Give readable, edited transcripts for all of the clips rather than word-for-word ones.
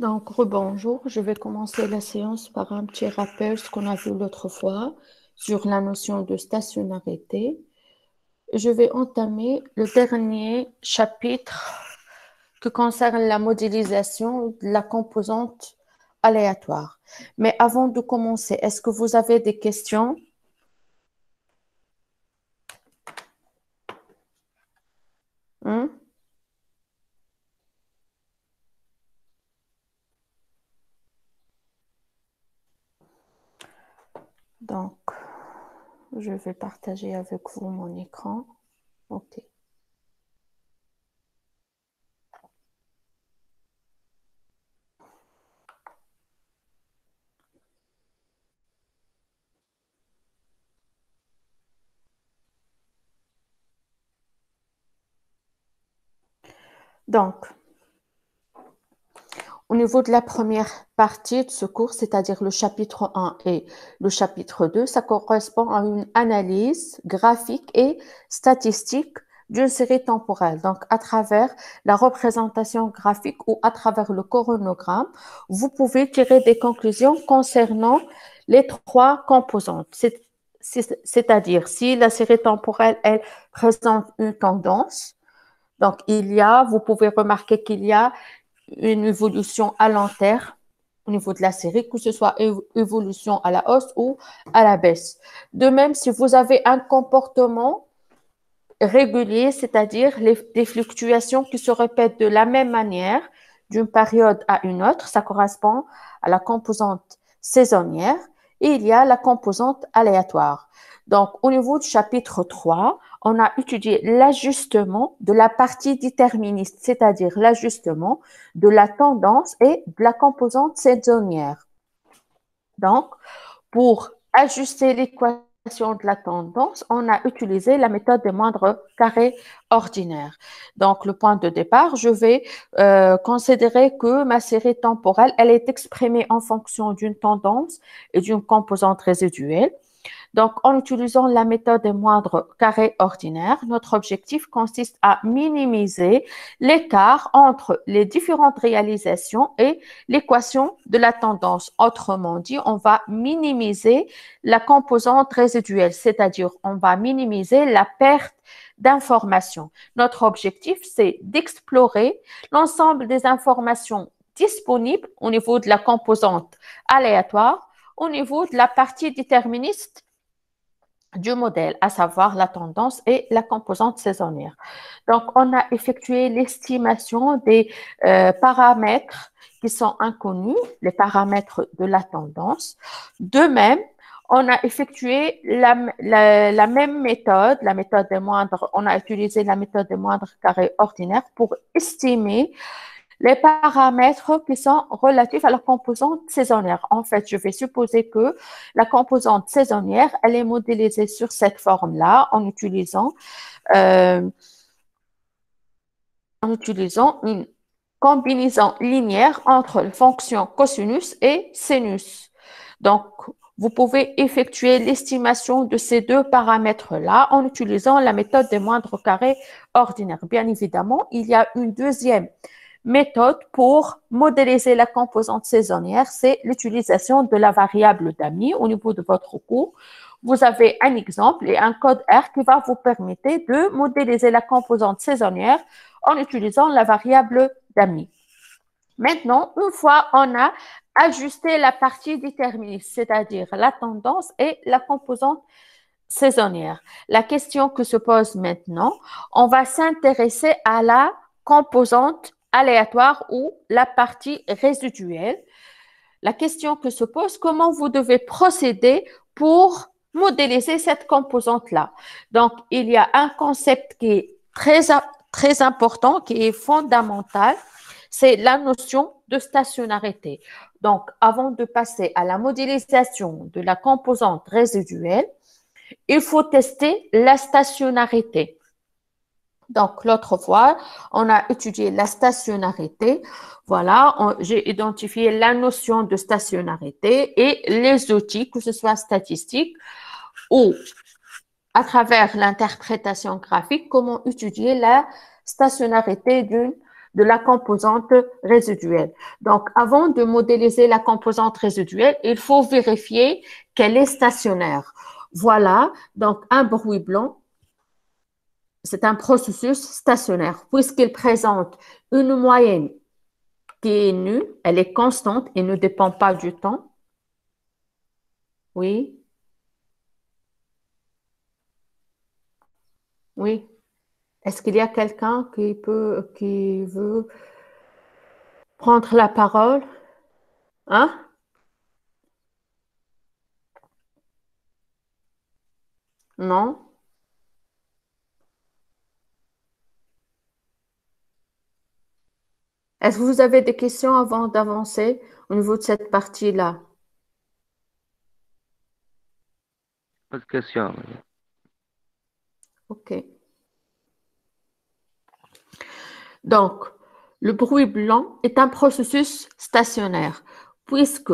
Donc, rebonjour, je vais commencer la séance par un petit rappel, ce qu'on a vu l'autre fois sur la notion de stationnarité. Je vais entamer le dernier chapitre qui concerne la modélisation de la composante aléatoire. Mais avant de commencer, est-ce que vous avez des questions? Hein? Donc, je vais partager avec vous mon écran. OK. Donc, au niveau de la première partie de ce cours, c'est-à-dire le chapitre 1 et le chapitre 2, ça correspond à une analyse graphique et statistique d'une série temporelle. Donc, à travers la représentation graphique ou à travers le chronogramme, vous pouvez tirer des conclusions concernant les trois composantes. C'est-à-dire, si la série temporelle, elle présente une tendance, donc vous pouvez remarquer qu'il y a une évolution à long terme au niveau de la série, que ce soit évolution à la hausse ou à la baisse. De même, si vous avez un comportement régulier, c'est-à-dire des fluctuations qui se répètent de la même manière d'une période à une autre, ça correspond à la composante saisonnière et il y a la composante aléatoire. Donc, au niveau du chapitre 3, on a étudié l'ajustement de la partie déterministe, c'est-à-dire l'ajustement de la tendance et de la composante saisonnière. Donc, pour ajuster l'équation de la tendance, on a utilisé la méthode des moindres carrés ordinaires. Donc, le point de départ, je vais considérer que ma série temporelle, elle est exprimée en fonction d'une tendance et d'une composante résiduelle. Donc, en utilisant la méthode des moindres carrés ordinaires, notre objectif consiste à minimiser l'écart entre les différentes réalisations et l'équation de la tendance. Autrement dit, on va minimiser la composante résiduelle, c'est-à-dire on va minimiser la perte d'informations. Notre objectif, c'est d'explorer l'ensemble des informations disponibles au niveau de la composante aléatoire, au niveau de la partie déterministe du modèle, à savoir la tendance et la composante saisonnière. Donc, on a effectué l'estimation des paramètres qui sont inconnus, les paramètres de la tendance. De même, on a effectué la même méthode, la méthode des moindres, on a utilisé la méthode des moindres carrés ordinaires pour estimer les paramètres qui sont relatifs à la composante saisonnière. En fait, je vais supposer que la composante saisonnière, elle est modélisée sur cette forme-là euh, en utilisant une combinaison linéaire entre les fonctions cosinus et sinus. Donc, vous pouvez effectuer l'estimation de ces deux paramètres-là en utilisant la méthode des moindres carrés ordinaires. Bien évidemment, il y a une deuxième méthode pour modéliser la composante saisonnière, c'est l'utilisation de la variable d'amis au niveau de votre cours. Vous avez un exemple et un code R qui va vous permettre de modéliser la composante saisonnière en utilisant la variable d'amis. Maintenant, une fois on a ajusté la partie déterministe, c'est-à-dire la tendance et la composante saisonnière, la question que se pose maintenant, on va s'intéresser à la composante aléatoire ou la partie résiduelle. La question que se pose, comment vous devez procéder pour modéliser cette composante-là. Donc, il y a un concept qui est très important, qui est fondamental, c'est la notion de stationnarité. Donc, avant de passer à la modélisation de la composante résiduelle, il faut tester la stationnarité. Donc, l'autre fois, on a étudié la stationnarité. Voilà, j'ai identifié la notion de stationnarité et les outils, que ce soit statistique ou à travers l'interprétation graphique, comment étudier la stationnarité d'une de la composante résiduelle. Donc, avant de modéliser la composante résiduelle, il faut vérifier qu'elle est stationnaire. Voilà, donc un bruit blanc, c'est un processus stationnaire puisqu'il présente une moyenne qui est nulle, elle est constante et ne dépend pas du temps. Oui, oui. Est-ce qu'il y a quelqu'un qui veut prendre la parole? Hein? Non? Est-ce que vous avez des questions avant d'avancer au niveau de cette partie-là? Pas de question. OK. Donc, le bruit blanc est un processus stationnaire puisque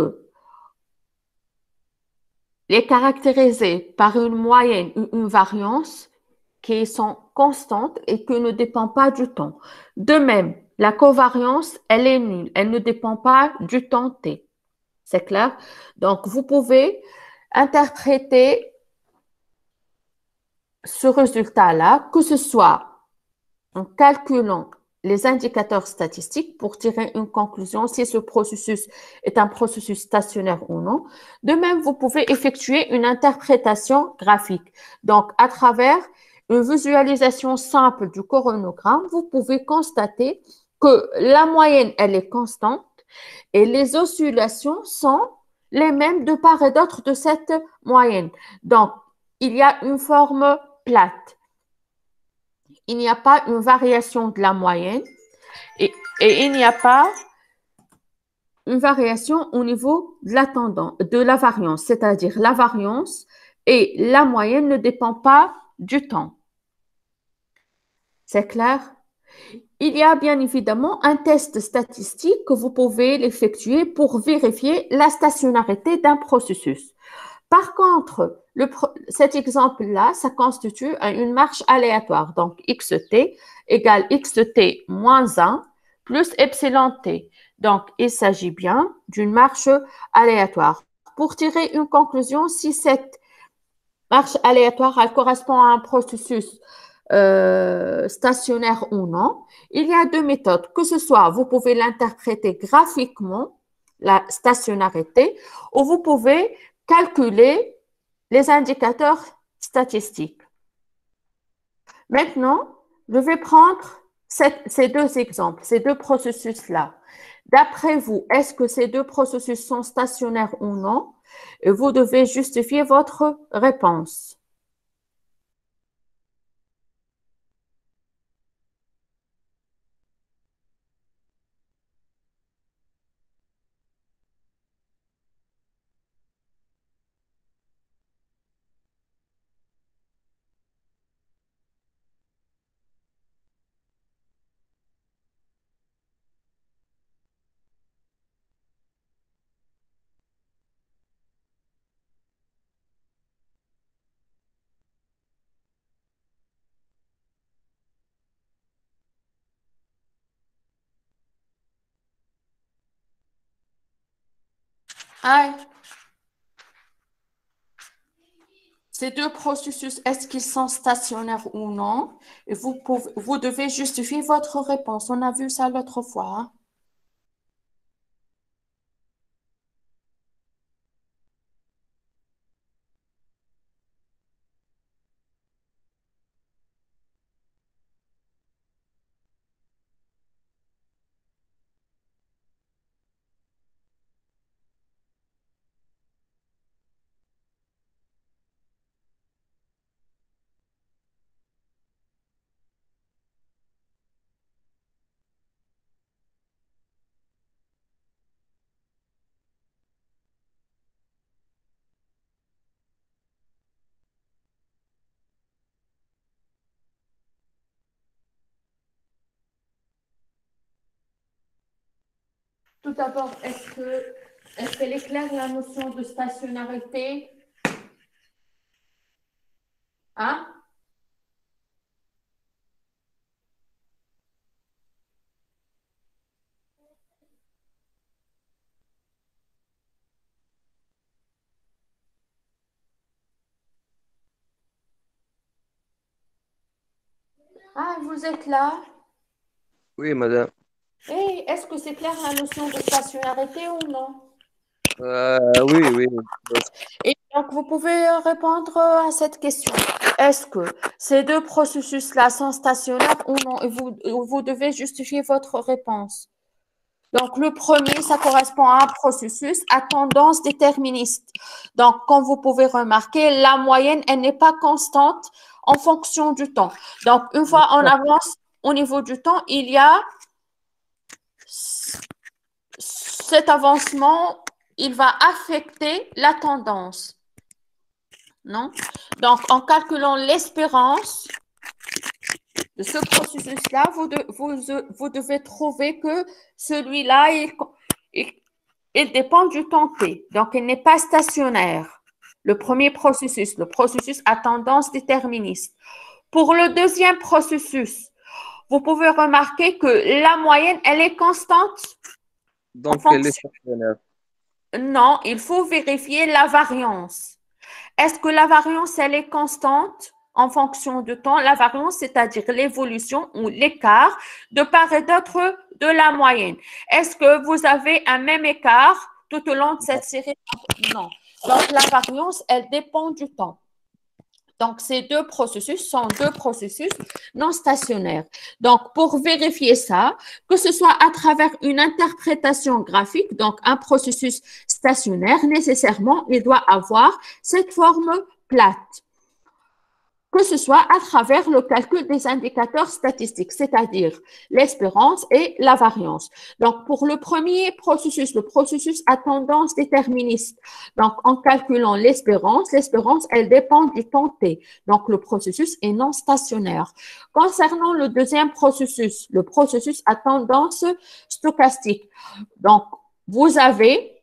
il est caractérisé par une moyenne ou une variance qui sont constantes et qui ne dépend pas du temps. De même, la covariance, elle est nulle, elle ne dépend pas du temps t. C'est clair? Donc, vous pouvez interpréter ce résultat-là, que ce soit en calculant les indicateurs statistiques pour tirer une conclusion si ce processus est un processus stationnaire ou non. De même, vous pouvez effectuer une interprétation graphique. Donc, à travers une visualisation simple du chronogramme, vous pouvez constater que la moyenne, elle est constante et les oscillations sont les mêmes de part et d'autre de cette moyenne. Donc, il y a une forme plate. Il n'y a pas une variation de la moyenne et, et il n'y a pas une variation au niveau de la tendance, de la variance, c'est-à-dire la variance et la moyenne ne dépendent pas du temps. C'est clair? Il y a bien évidemment un test statistique que vous pouvez l'effectuer pour vérifier la stationnarité d'un processus. Par contre, cet exemple-là, ça constitue une marche aléatoire. Donc, xt égale xt moins 1 plus epsilon t. Donc, il s'agit bien d'une marche aléatoire. Pour tirer une conclusion, si cette marche aléatoire elle correspond à un processus stationnaire ou non, il y a deux méthodes. Que ce soit, vous pouvez l'interpréter graphiquement, la stationnarité, ou vous pouvez calculer les indicateurs statistiques. Maintenant, je vais prendre ces deux exemples, ces deux processus-là. D'après vous, est-ce que ces deux processus sont stationnaires ou non? Et vous devez justifier votre réponse. Ah, ces deux processus, est-ce qu'ils sont stationnaires ou non? Et vous devez justifier votre réponse. On a vu ça l'autre fois, hein. Tout d'abord, est-ce qu'elle est claire la notion de stationnarité? Hein? Ah, vous êtes là? Oui, madame. Et est-ce que c'est clair la notion de stationnarité ou non? Oui, oui. Et donc, vous pouvez répondre à cette question. Est-ce que ces deux processus-là sont stationnaires ou non? Et vous devez justifier votre réponse. Donc, le premier, ça correspond à un processus à tendance déterministe. Donc, comme vous pouvez remarquer, la moyenne, elle n'est pas constante en fonction du temps. Donc, une fois on avance au niveau du temps, il y a cet avancement, il va affecter la tendance. Non? Donc, en calculant l'espérance de ce processus-là, vous devez trouver que celui-là, il dépend du temps t. Donc, il n'est pas stationnaire. Le premier processus, le processus à tendance déterministe. Pour le deuxième processus, vous pouvez remarquer que la moyenne, elle est constante en Donc, elle est fonction. stationnaire. Non, il faut vérifier la variance. Est-ce que la variance, elle est constante en fonction du temps? La variance, c'est-à-dire l'évolution ou l'écart de part et d'autre de la moyenne. Est-ce que vous avez un même écart tout au long de cette série? Non. Donc, la variance, elle dépend du temps. Donc, ces deux processus sont deux processus non stationnaires. Donc, pour vérifier ça, que ce soit à travers une interprétation graphique, donc un processus stationnaire, nécessairement, il doit avoir cette forme plate, que ce soit à travers le calcul des indicateurs statistiques, c'est-à-dire l'espérance et la variance. Donc, pour le premier processus, le processus à tendance déterministe, donc en calculant l'espérance, elle dépend du temps t. Donc, le processus est non stationnaire. Concernant le deuxième processus, le processus à tendance stochastique, donc, vous avez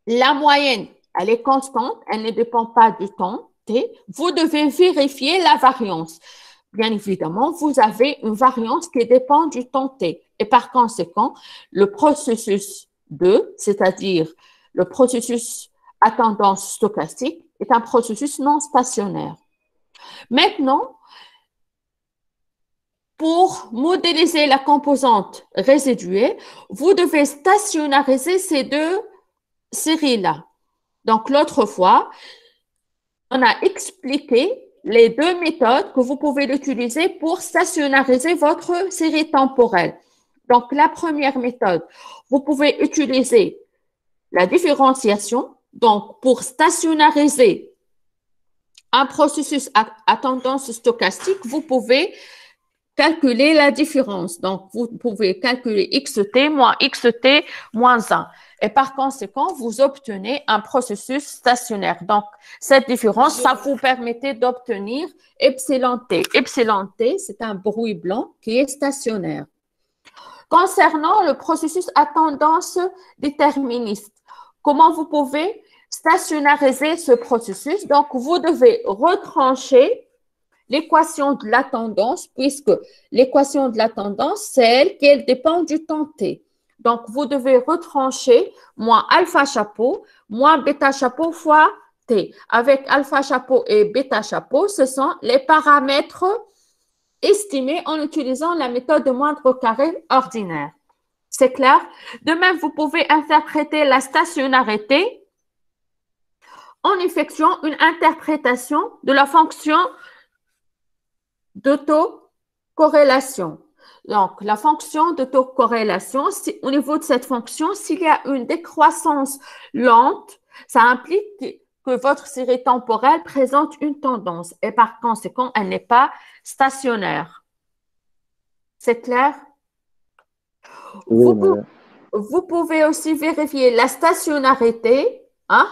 la moyenne, elle est constante, elle ne dépend pas du temps t. Vous devez vérifier la variance. Bien évidemment, vous avez une variance qui dépend du temps t. Et par conséquent, le processus 2, c'est-à-dire le processus à tendance stochastique, est un processus non stationnaire. Maintenant, pour modéliser la composante résiduée, vous devez stationnariser ces deux séries-là. Donc, l'autre fois, on a expliqué les deux méthodes que vous pouvez utiliser pour stationnariser votre série temporelle. Donc, la première méthode, vous pouvez utiliser la différenciation. Donc, pour stationnariser un processus à tendance stochastique, vous pouvez calculer la différence. Donc, vous pouvez calculer xt moins 1. Et par conséquent, vous obtenez un processus stationnaire. Donc, cette différence, ça vous permettait d'obtenir epsilon t. Epsilon t, c'est un bruit blanc qui est stationnaire. Concernant le processus à tendance déterministe, comment vous pouvez stationnariser ce processus? Donc, vous devez retrancher l'équation de la tendance, puisque l'équation de la tendance, c'est elle qui dépend du temps t. Donc, vous devez retrancher moins alpha chapeau, moins bêta chapeau fois t. Avec alpha chapeau et bêta chapeau, ce sont les paramètres estimés en utilisant la méthode de moindre carré ordinaire. C'est clair? De même, vous pouvez interpréter la stationnarité en effectuant une interprétation de la fonction d'autocorrélation. Donc, la fonction d'autocorrélation, au niveau de cette fonction, s'il y a une décroissance lente, ça implique que votre série temporelle présente une tendance et par conséquent, elle n'est pas stationnaire. C'est clair? Oui, Vous, madame. vous pouvez aussi vérifier la stationnarité en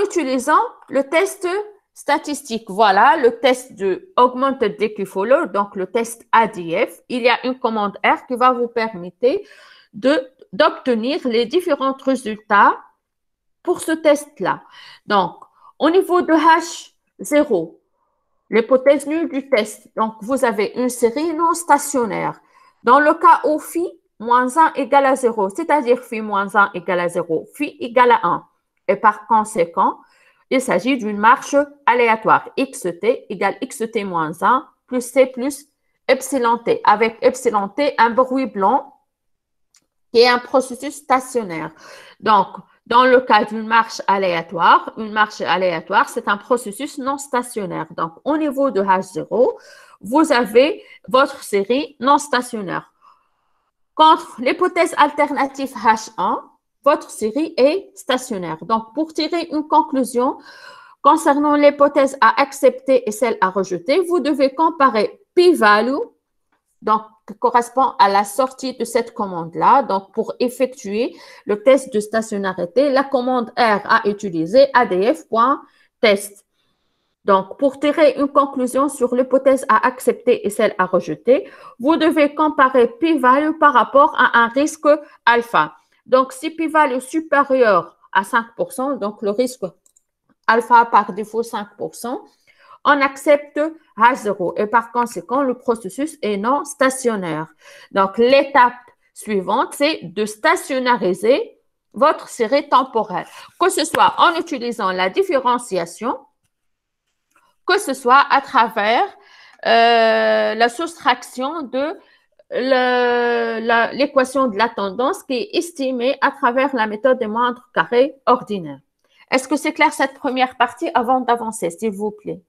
utilisant le test statistique. Voilà, le test de Augmented Decupfollow, donc le test ADF. Il y a une commande R qui va vous permettre d'obtenir les différents résultats pour ce test-là. Donc, au niveau de H0, l'hypothèse nulle du test, donc vous avez une série non stationnaire. Dans le cas où phi moins 1 égale à 0, c'est-à-dire phi moins 1 égale à 0, phi égale à 1. Et par conséquent, il s'agit d'une marche aléatoire. Xt égale xt moins 1 plus c plus epsilon T. Avec epsilon T, un bruit blanc qui est un processus stationnaire. Donc, dans le cas d'une marche aléatoire, c'est un processus non stationnaire. Donc, au niveau de H0, vous avez votre série non stationnaire. Contre l'hypothèse alternative H1, votre série est stationnaire. Donc, pour tirer une conclusion concernant l'hypothèse à accepter et celle à rejeter, vous devez comparer p-value, donc qui correspond à la sortie de cette commande-là. Donc, pour effectuer le test de stationnarité, la commande R à utiliser adf.test. Donc, pour tirer une conclusion sur l'hypothèse à accepter et celle à rejeter, vous devez comparer p-value par rapport à un risque alpha. Donc, si p-value est supérieur à 5%, donc le risque alpha par défaut 5%, on accepte H0 et par conséquent, le processus est non stationnaire. Donc, l'étape suivante, c'est de stationnariser votre série temporelle, que ce soit en utilisant la différenciation, que ce soit à travers la soustraction de l'équation de la tendance qui est estimée à travers la méthode des moindres carrés ordinaires. Est-ce que c'est clair cette première partie avant d'avancer, s'il vous plaît?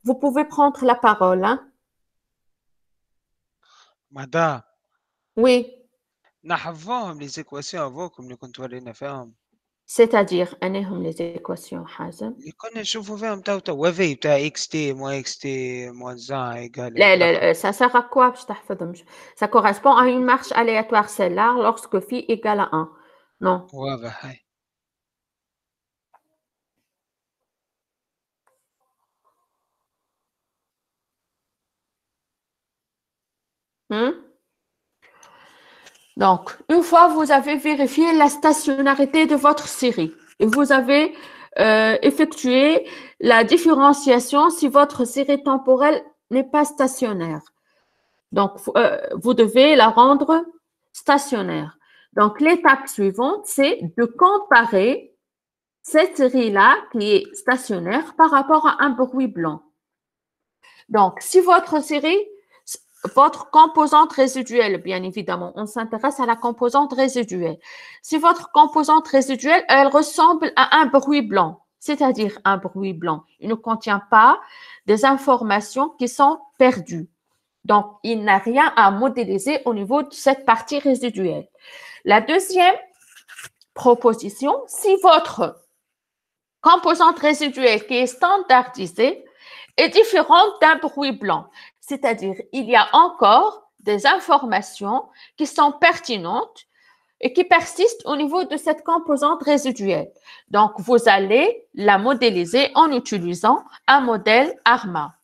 Vous pouvez prendre la parole. Hein? Madame, Oui, نحفظهم les équations avoكم اللي كنتوا ورينا فيهم c'est-à-dire, أنهم les équations حازم. اللي كنا نشوفوا فيهم تو وفي بتاع اكس تي موان اكس تي موان زان ايكال لا, ça sert à quoi باش تحفظهم؟ Ça correspond à une marche aléatoire celle-là lorsque phi égale à 1. Non. واضح هاي. Donc, une fois vous avez vérifié la stationnarité de votre série et vous avez effectué la différenciation si votre série temporelle n'est pas stationnaire. Donc, vous devez la rendre stationnaire. Donc, l'étape suivante, c'est de comparer cette série-là qui est stationnaire par rapport à un bruit blanc. Donc, si votre série, votre composante résiduelle, bien évidemment, on s'intéresse à la composante résiduelle. Si votre composante résiduelle, elle ressemble à un bruit blanc, c'est-à-dire un bruit blanc, il ne contient pas des informations qui sont perdues. Donc, il n'a rien à modéliser au niveau de cette partie résiduelle. La deuxième proposition, si votre composante résiduelle qui est standardisée est différente d'un bruit blanc, c'est-à-dire il y a encore des informations qui sont pertinentes et qui persistent au niveau de cette composante résiduelle. Donc, vous allez la modéliser en utilisant un modèle ARMA.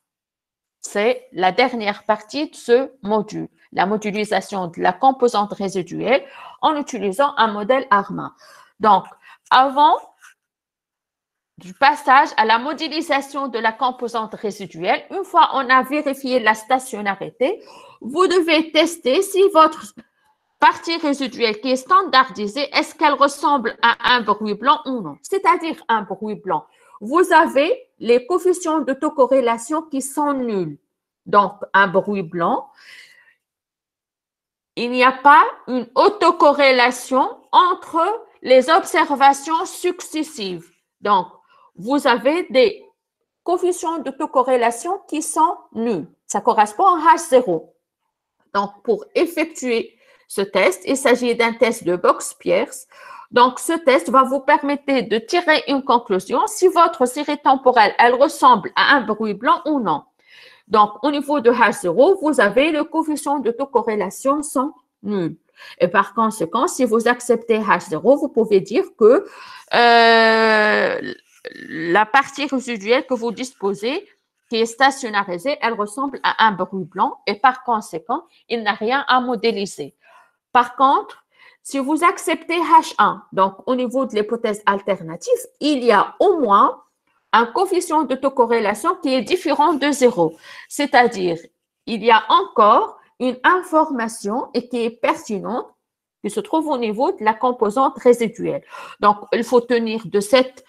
C'est la dernière partie de ce module, la modélisation de la composante résiduelle en utilisant un modèle ARMA. Donc, avant du passage à la modélisation de la composante résiduelle, une fois on a vérifié la stationnarité, vous devez tester si votre partie résiduelle qui est standardisée, est-ce qu'elle ressemble à un bruit blanc ou non? C'est-à-dire un bruit blanc. Vous avez les coefficients d'autocorrélation qui sont nuls. Donc, un bruit blanc, il n'y a pas une autocorrélation entre les observations successives. Donc, vous avez des coefficients d'autocorrélation qui sont nuls. Ça correspond à H0. Donc, pour effectuer ce test, il s'agit d'un test de Box-Pierce. Donc, ce test va vous permettre de tirer une conclusion si votre série temporelle, elle ressemble à un bruit blanc ou non. Donc, au niveau de H0, vous avez le coefficient d'autocorrélation sont nuls. Et par conséquent, si vous acceptez H0, vous pouvez dire que la partie résiduelle que vous disposez, qui est stationnarisée, elle ressemble à un bruit blanc et par conséquent, il n'a rien à modéliser. Par contre, si vous acceptez H1, donc au niveau de l'hypothèse alternative, il y a au moins un coefficient d'autocorrélation qui est différent de 0. C'est-à-dire, il y a encore une information et qui est pertinente qui se trouve au niveau de la composante résiduelle. Donc, il faut tenir de cette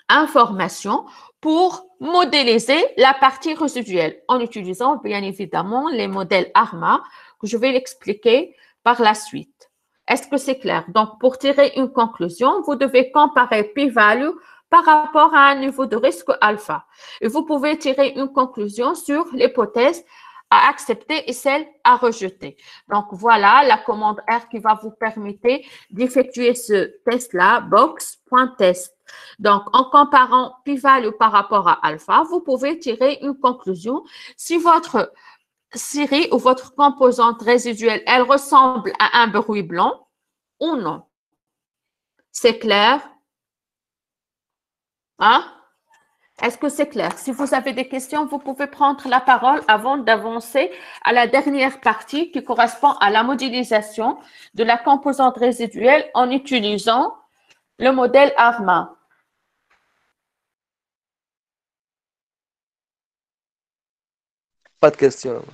informations pour modéliser la partie résiduelle en utilisant bien évidemment les modèles ARMA que je vais l'expliquer par la suite. Est-ce que c'est clair? Donc, pour tirer une conclusion, vous devez comparer p-value par rapport à un niveau de risque alpha. Et vous pouvez tirer une conclusion sur l'hypothèse à accepter et celle à rejeter. Donc, voilà la commande R qui va vous permettre d'effectuer ce test-là, box.test. Donc, en comparant p-value par rapport à alpha, vous pouvez tirer une conclusion. Si votre série ou votre composante résiduelle, elle ressemble à un bruit blanc ou non. C'est clair? Hein? Est-ce que c'est clair? Si vous avez des questions, vous pouvez prendre la parole avant d'avancer à la dernière partie qui correspond à la modélisation de la composante résiduelle en utilisant le modèle ARMA. Pas de question.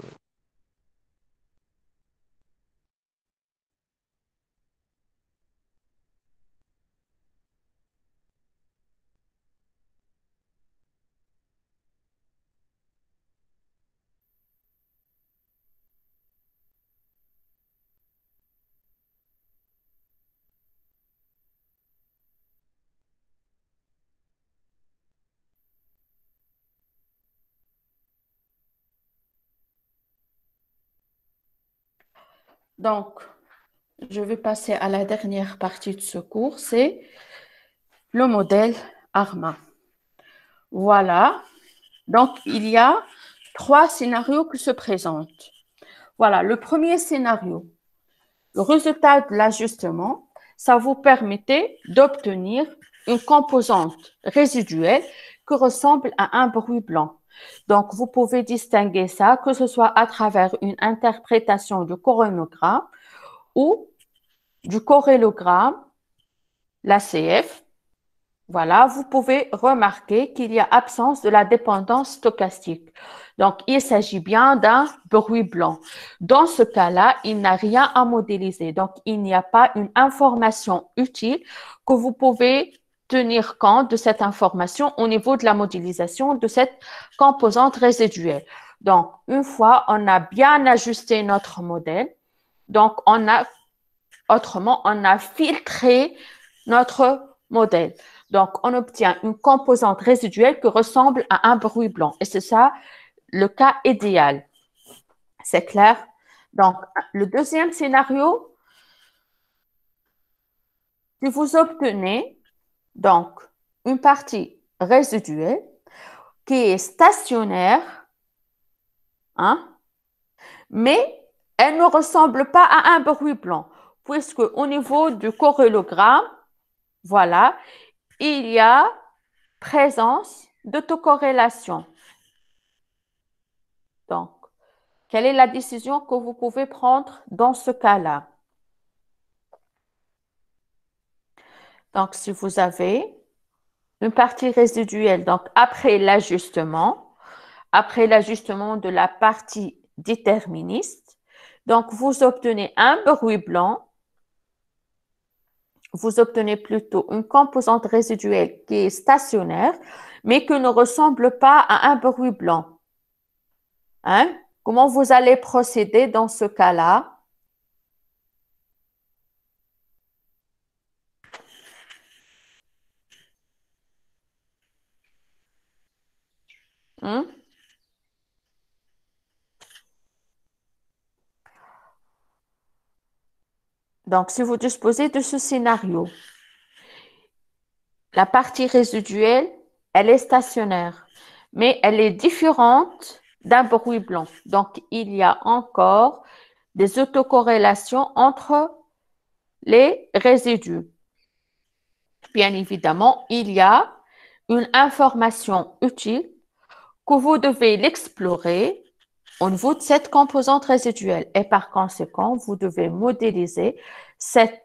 Donc, je vais passer à la dernière partie de ce cours, c'est le modèle ARMA. Voilà. Donc, il y a 3 scénarios qui se présentent. Voilà, le premier scénario, le résultat de l'ajustement, ça vous permettait d'obtenir une composante résiduelle qui ressemble à un bruit blanc. Donc, vous pouvez distinguer ça, que ce soit à travers une interprétation du coronogramme ou du corrélogramme, l'ACF. Voilà, vous pouvez remarquer qu'il y a absence de la dépendance stochastique. Donc, il s'agit bien d'un bruit blanc. Dans ce cas-là, il n'a rien à modéliser. Donc, il n'y a pas une information utile que vous pouvez tenir compte de cette information au niveau de la modélisation de cette composante résiduelle. Donc, une fois on a bien ajusté notre modèle, donc autrement, on a filtré notre modèle. Donc, on obtient une composante résiduelle qui ressemble à un bruit blanc. Et c'est ça le cas idéal. C'est clair? Donc, le deuxième scénario, si vous obtenez donc une partie résiduelle qui est stationnaire, hein, mais elle ne ressemble pas à un bruit blanc, puisque au niveau du corrélogramme, voilà, il y a présence d'autocorrélation. Donc, quelle est la décision que vous pouvez prendre dans ce cas-là? Donc, si vous avez une partie résiduelle, donc après l'ajustement de la partie déterministe, donc vous obtenez un bruit blanc, vous obtenez plutôt une composante résiduelle qui est stationnaire, mais qui ne ressemble pas à un bruit blanc. Hein? Comment vous allez procéder dans ce cas-là? Hein? Donc, si vous disposez de ce scénario, la partie résiduelle, elle est stationnaire, mais elle est différente d'un bruit blanc. Donc, il y a encore des autocorrélations entre les résidus. Bien évidemment, il y a une information utile que vous devez l'explorer au niveau de cette composante résiduelle. Et par conséquent, vous devez modéliser cette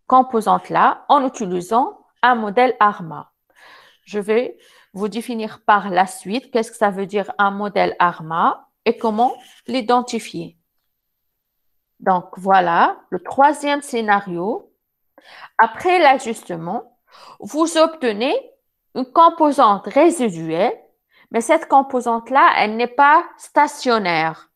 composante-là en utilisant un modèle ARMA. Je vais vous définir par la suite qu'est-ce que ça veut dire un modèle ARMA et comment l'identifier. Donc, voilà le troisième scénario. Après l'ajustement, vous obtenez une composante résiduelle, mais cette composante-là, elle n'est pas stationnaire.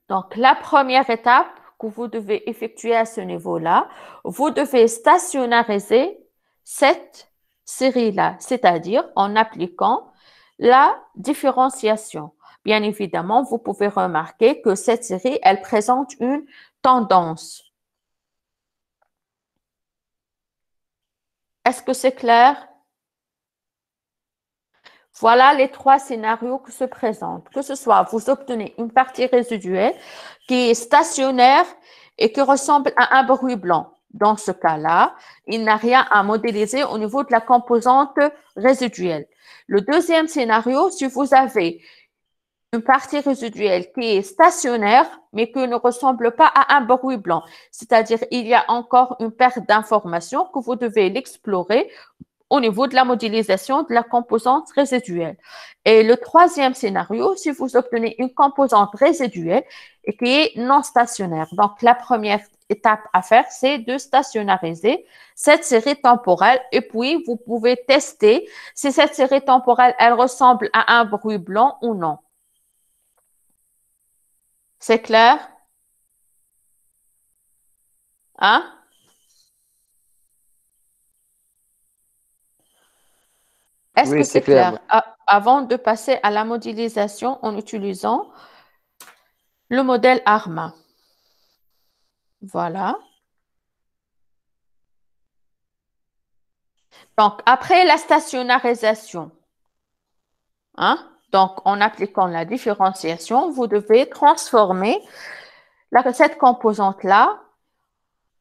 Donc, la première étape que vous devez effectuer à ce niveau-là, vous devez stationnariser cette série-là, c'est-à-dire en appliquant la différenciation. Bien évidemment, vous pouvez remarquer que cette série, elle présente une tendance. Est-ce que c'est clair? Voilà les trois scénarios qui se présentent. Que ce soit vous obtenez une partie résiduelle qui est stationnaire et qui ressemble à un bruit blanc. Dans ce cas-là, il n'a rien à modéliser au niveau de la composante résiduelle. Le deuxième scénario, si vous avez une partie résiduelle qui est stationnaire, mais qui ne ressemble pas à un bruit blanc, c'est-à-dire il y a encore une perte d'information que vous devez l'explorer au niveau de la modélisation de la composante résiduelle. Et le troisième scénario, si vous obtenez une composante résiduelle et qui est non stationnaire. Donc, la première étape à faire, c'est de stationnariser cette série temporelle et puis vous pouvez tester si cette série temporelle, elle ressemble à un bruit blanc ou non. C'est clair? Hein? Est-ce que Oui, c'est c'est clair. clair? Avant de passer à la modélisation en utilisant le modèle ARMA. Voilà. Donc, après la stationnarisation, hein, donc en appliquant la différenciation, vous devez transformer cette composante-là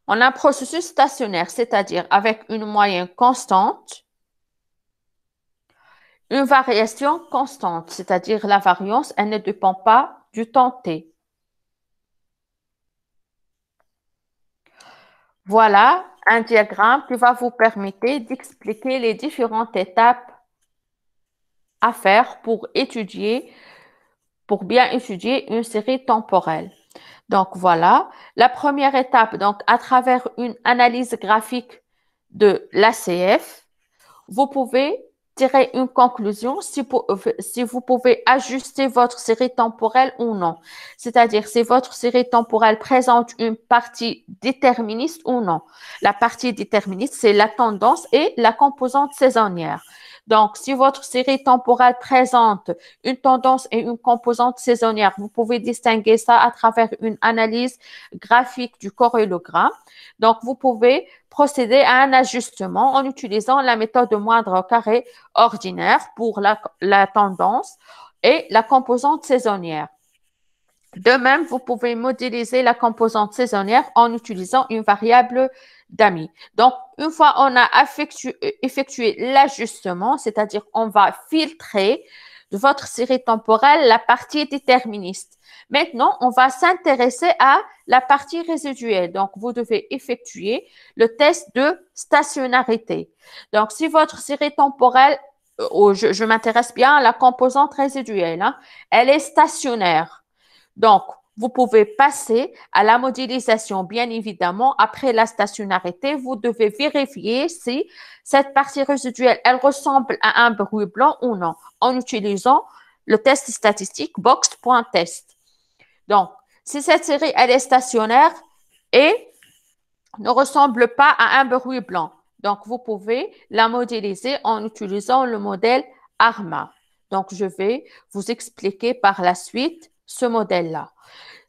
en un processus stationnaire, c'est-à-dire avec une moyenne constante, une variation constante, c'est-à-dire la variance, elle ne dépend pas du temps t. Voilà un diagramme qui va vous permettre d'expliquer les différentes étapes à faire pour bien étudier une série temporelle. Donc voilà, la première étape, donc à travers une analyse graphique de l'ACF, vous pouvez tirer une conclusion si vous pouvez ajuster votre série temporelle ou non. C'est-à-dire si votre série temporelle présente une partie déterministe ou non. La partie déterministe, c'est la tendance et la composante saisonnière. Donc, si votre série temporelle présente une tendance et une composante saisonnière, vous pouvez distinguer ça à travers une analyse graphique du corrélogramme. Donc, vous pouvez procéder à un ajustement en utilisant la méthode de moindre carré ordinaire pour la tendance et la composante saisonnière. De même, vous pouvez modéliser la composante saisonnière en utilisant une variable d'Ami. Donc, une fois on a effectué l'ajustement, c'est-à-dire on va filtrer de votre série temporelle la partie déterministe. Maintenant, on va s'intéresser à la partie résiduelle. Donc, vous devez effectuer le test de stationnarité. Donc, si votre série temporelle, je m'intéresse bien à la composante résiduelle, hein, elle est stationnaire. Donc, vous pouvez passer à la modélisation. Bien évidemment, après la stationnarité, vous devez vérifier si cette partie résiduelle, elle ressemble à un bruit blanc ou non, en utilisant le test statistique box.test. Donc, si cette série, elle est stationnaire et ne ressemble pas à un bruit blanc, donc vous pouvez la modéliser en utilisant le modèle ARMA. Donc, je vais vous expliquer par la suite ce modèle-là.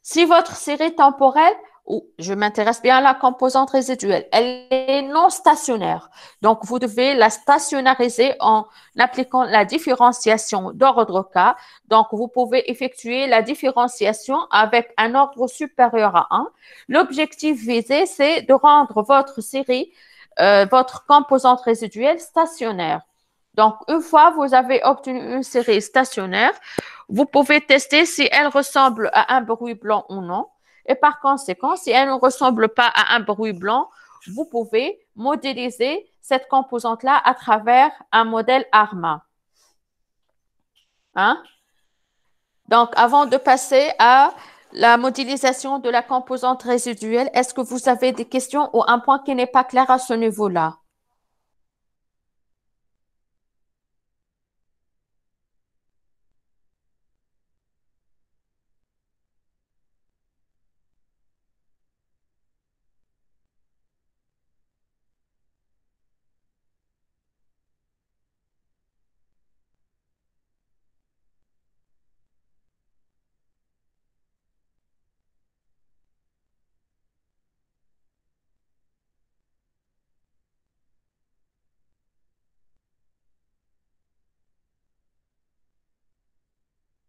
Si votre série temporelle, ou je m'intéresse bien à la composante résiduelle, elle est non stationnaire. Donc, vous devez la stationnariser en appliquant la différenciation d'ordre K. Donc, vous pouvez effectuer la différenciation avec un ordre supérieur à 1. L'objectif visé, c'est de rendre votre série, votre composante résiduelle stationnaire. Donc, une fois vous avez obtenu une série stationnaire, vous pouvez tester si elle ressemble à un bruit blanc ou non. Et par conséquent, si elle ne ressemble pas à un bruit blanc, vous pouvez modéliser cette composante-là à travers un modèle ARMA. Hein? Donc, avant de passer à la modélisation de la composante résiduelle, est-ce que vous avez des questions ou un point qui n'est pas clair à ce niveau-là?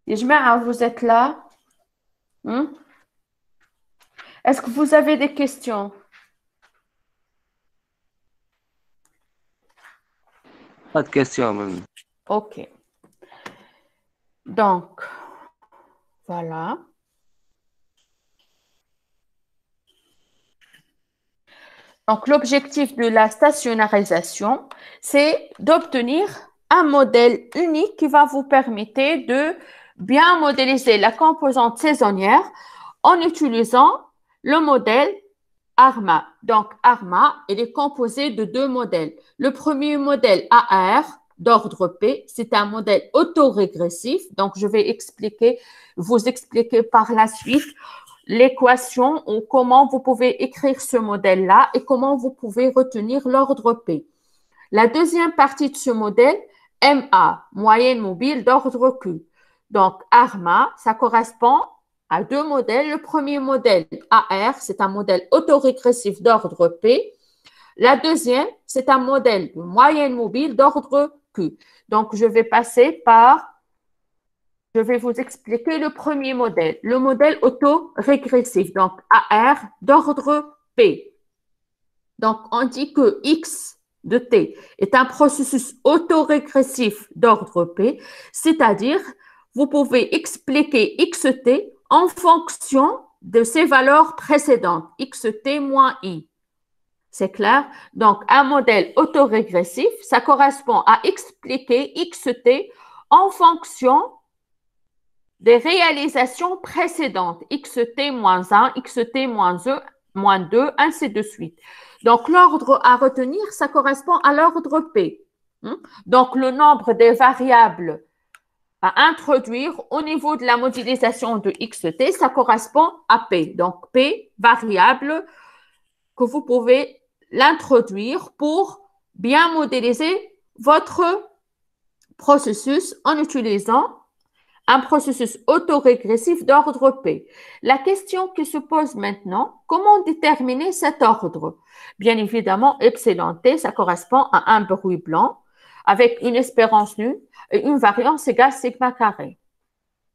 Ijma'a, vous êtes là? Hmm? Est-ce que vous avez des questions? Pas de question même. OK. Donc, voilà. Donc, l'objectif de la stationnarisation, c'est d'obtenir un modèle unique qui va vous permettre de bien modéliser la composante saisonnière en utilisant le modèle ARMA. Donc, ARMA, il est composé de deux modèles. Le premier modèle AR d'ordre P, c'est un modèle autorégressif. Donc, je vais vous expliquer par la suite l'équation ou comment vous pouvez écrire ce modèle-là et comment vous pouvez retenir l'ordre P. La deuxième partie de ce modèle, MA, moyenne mobile d'ordre Q. Donc, ARMA, ça correspond à deux modèles. Le premier modèle, AR, c'est un modèle autorégressif d'ordre P. La deuxième, c'est un modèle de moyenne mobile d'ordre Q. Donc, je vais vous expliquer le premier modèle, le modèle autorégressif, donc AR d'ordre P. Donc, on dit que X de T est un processus autorégressif d'ordre P, c'est-à-dire vous pouvez expliquer XT en fonction de ses valeurs précédentes, XT moins I. C'est clair? Donc, un modèle autorégressif, ça correspond à expliquer XT en fonction des réalisations précédentes, xt moins 1, xt moins 2, ainsi de suite. Donc, l'ordre à retenir, ça correspond à l'ordre P. Donc, le nombre des variables à introduire au niveau de la modélisation de xt, ça correspond à P. Donc, P, variable que vous pouvez l'introduire pour bien modéliser votre processus en utilisant un processus autorégressif d'ordre P. La question qui se pose maintenant, comment déterminer cet ordre? Bien évidemment, epsilon t, ça correspond à un bruit blanc avec une espérance nulle et une variance égale sigma carré.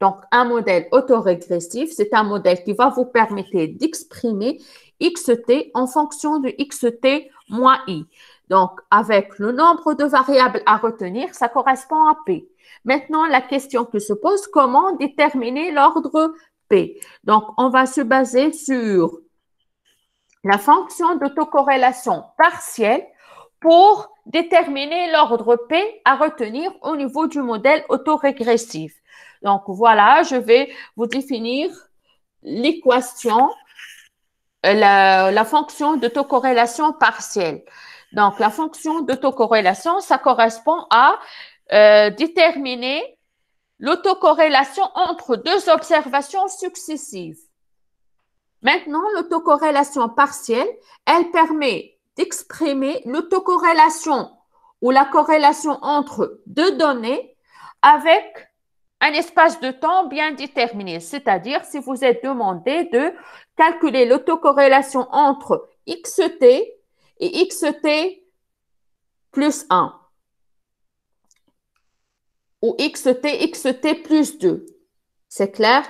Donc, un modèle autorégressif, c'est un modèle qui va vous permettre d'exprimer xt en fonction de xt moins i. Donc, avec le nombre de variables à retenir, ça correspond à P. Maintenant, la question qui se pose, comment déterminer l'ordre P? Donc, on va se baser sur la fonction d'autocorrélation partielle pour déterminer l'ordre P à retenir au niveau du modèle autorégressif. Donc, voilà, je vais vous définir l'équation, la fonction d'autocorrélation partielle. Donc, la fonction d'autocorrélation, ça correspond à déterminer l'autocorrélation entre deux observations successives. Maintenant, l'autocorrélation partielle, elle permet d'exprimer l'autocorrélation ou la corrélation entre deux données avec un espace de temps bien déterminé. C'est-à-dire, si vous êtes demandé de calculer l'autocorrélation entre xt et xt plus 1 ou xt plus 2. C'est clair?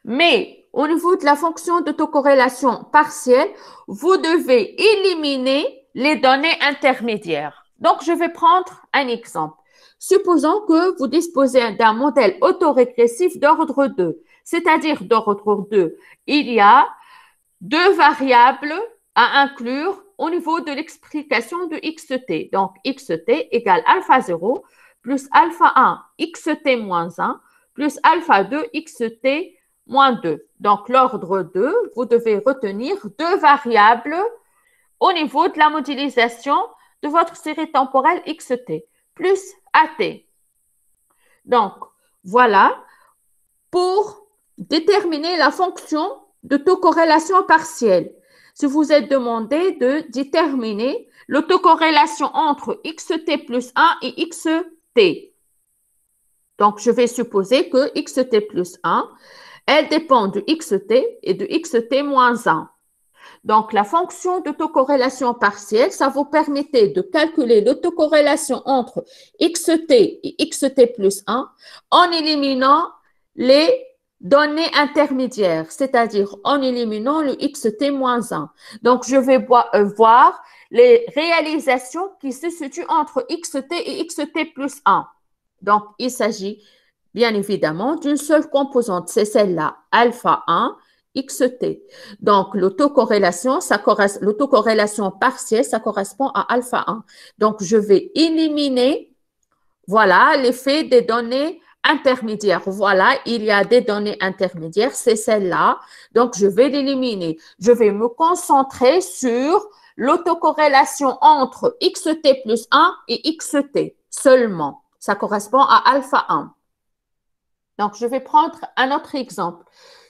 Mais au niveau de la fonction d'autocorrélation partielle, vous devez éliminer les données intermédiaires. Donc, je vais prendre un exemple. Supposons que vous disposez d'un modèle autorégressif d'ordre 2, c'est-à-dire d'ordre 2, il y a deux variables à inclure au niveau de l'explication de xt. Donc, xt égale alpha 0 plus alpha 1 xt moins 1 plus alpha 2 xt moins 2. Donc, l'ordre 2, vous devez retenir deux variables au niveau de la modélisation de votre série temporelle xt plus at. Donc, voilà pour déterminer la fonction d'autocorrélation partielle. Si vous êtes demandé de déterminer l'autocorrélation entre xt plus 1 et xt. Donc, je vais supposer que xt plus 1, elle dépend de xt et de xt moins 1. Donc, la fonction d'autocorrélation partielle, ça vous permettait de calculer l'autocorrélation entre xt et xt plus 1 en éliminant les données intermédiaires, c'est-à-dire en éliminant le xt-1. Donc, je vais voir les réalisations qui se situent entre xt et xt plus 1. Donc, il s'agit bien évidemment d'une seule composante, c'est celle-là, alpha 1, xt. Donc, l'autocorrélation partielle, ça correspond à alpha 1. Donc, je vais éliminer, voilà, l'effet des données intermédiaires. Voilà, il y a des données intermédiaires, c'est celle-là. Donc, je vais l'éliminer. Je vais me concentrer sur l'autocorrélation entre xt plus 1 et xt seulement. Ça correspond à alpha 1. Donc, je vais prendre un autre exemple.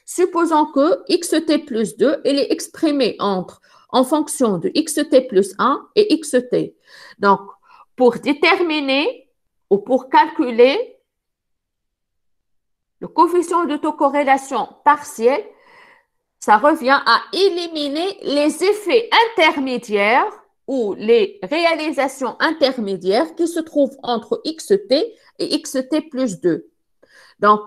Supposons que xt plus 2, il est exprimé en fonction de xt plus 1 et xt. Donc, pour déterminer ou pour calculer le coefficient d'autocorrélation partielle, ça revient à éliminer les effets intermédiaires ou les réalisations intermédiaires qui se trouvent entre xt et xt plus 2. Donc,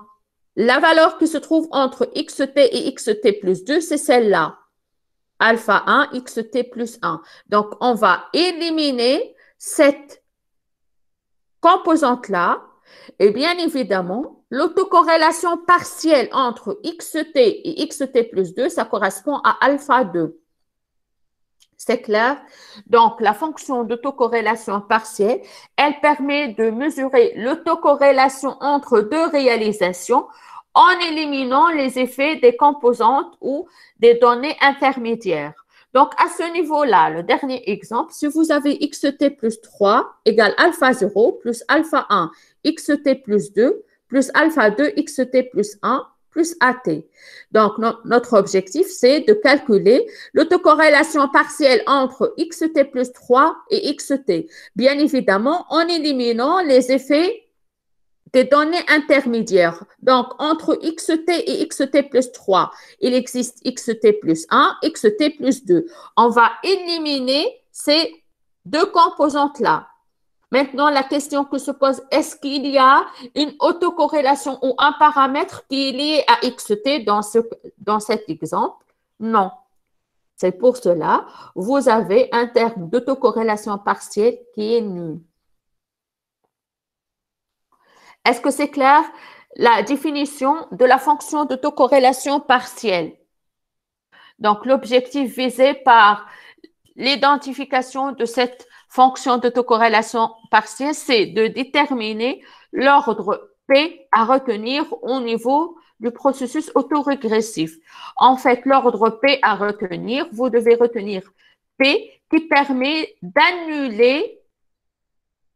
la valeur qui se trouve entre xt et xt plus 2, c'est celle-là, alpha 1, xt plus 1. Donc, on va éliminer cette composante-là et bien évidemment, l'autocorrélation partielle entre xt et xt plus 2, ça correspond à alpha 2. C'est clair? Donc, la fonction d'autocorrélation partielle, elle permet de mesurer l'autocorrélation entre deux réalisations en éliminant les effets des composantes ou des données intermédiaires. Donc, à ce niveau-là, le dernier exemple, si vous avez xt plus 3 égale alpha 0 plus alpha 1 xt plus 2 plus alpha 2 xt plus 1 plus AT. Donc, notre objectif, c'est de calculer l'autocorrélation partielle entre xt plus 3 et xt. Bien évidemment, en éliminant les effets des données intermédiaires. Donc, entre xt et xt plus 3, il existe xt plus 1, xt plus 2. On va éliminer ces deux composantes-là. Maintenant, la question que se pose, est-ce qu'il y a une autocorrélation ou un paramètre qui est lié à xt dans cet exemple? Non. C'est pour cela, vous avez un terme d'autocorrélation partielle qui est nul. Est-ce que c'est clair la définition de la fonction d'autocorrélation partielle? Donc, l'objectif visé par l'identification de cette fonction d'autocorrélation partielle, c'est de déterminer l'ordre P à retenir au niveau du processus autorégressif. En fait, l'ordre P à retenir, vous devez retenir P qui permet d'annuler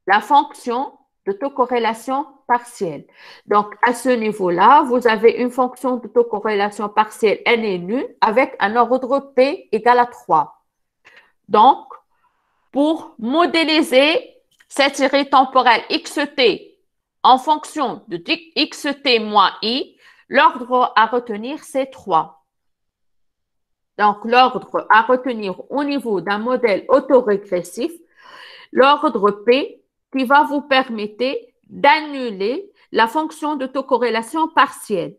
la fonction d'autocorrélation partielle. Donc, à ce niveau-là, vous avez une fonction d'autocorrélation partielle n est nulle avec un ordre P égal à 3. Donc, pour modéliser cette série temporelle xt en fonction de xt moins i, l'ordre à retenir, c'est 3. Donc, l'ordre à retenir au niveau d'un modèle autorégressif, l'ordre P qui va vous permettre d'annuler la fonction d'autocorrélation partielle.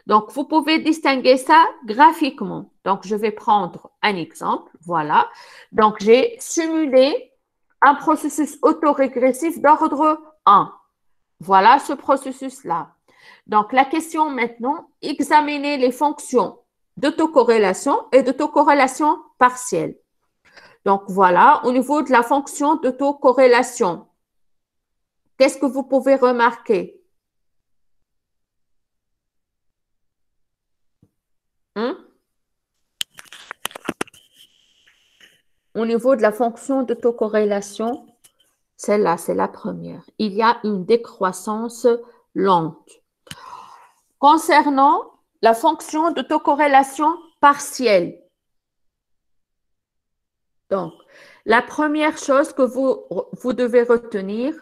Donc, vous pouvez distinguer ça graphiquement. Donc, je vais prendre un exemple. Voilà. Donc, j'ai simulé un processus autorégressif d'ordre 1. Voilà ce processus-là. Donc, la question maintenant, examiner les fonctions d'autocorrélation et d'autocorrélation partielle. Donc, voilà, au niveau de la fonction d'autocorrélation, qu'est-ce que vous pouvez remarquer? Au niveau de la fonction d'autocorrélation, celle-là, c'est la première. Il y a une décroissance lente. Concernant la fonction d'autocorrélation partielle, donc, la première chose que vous devez retenir,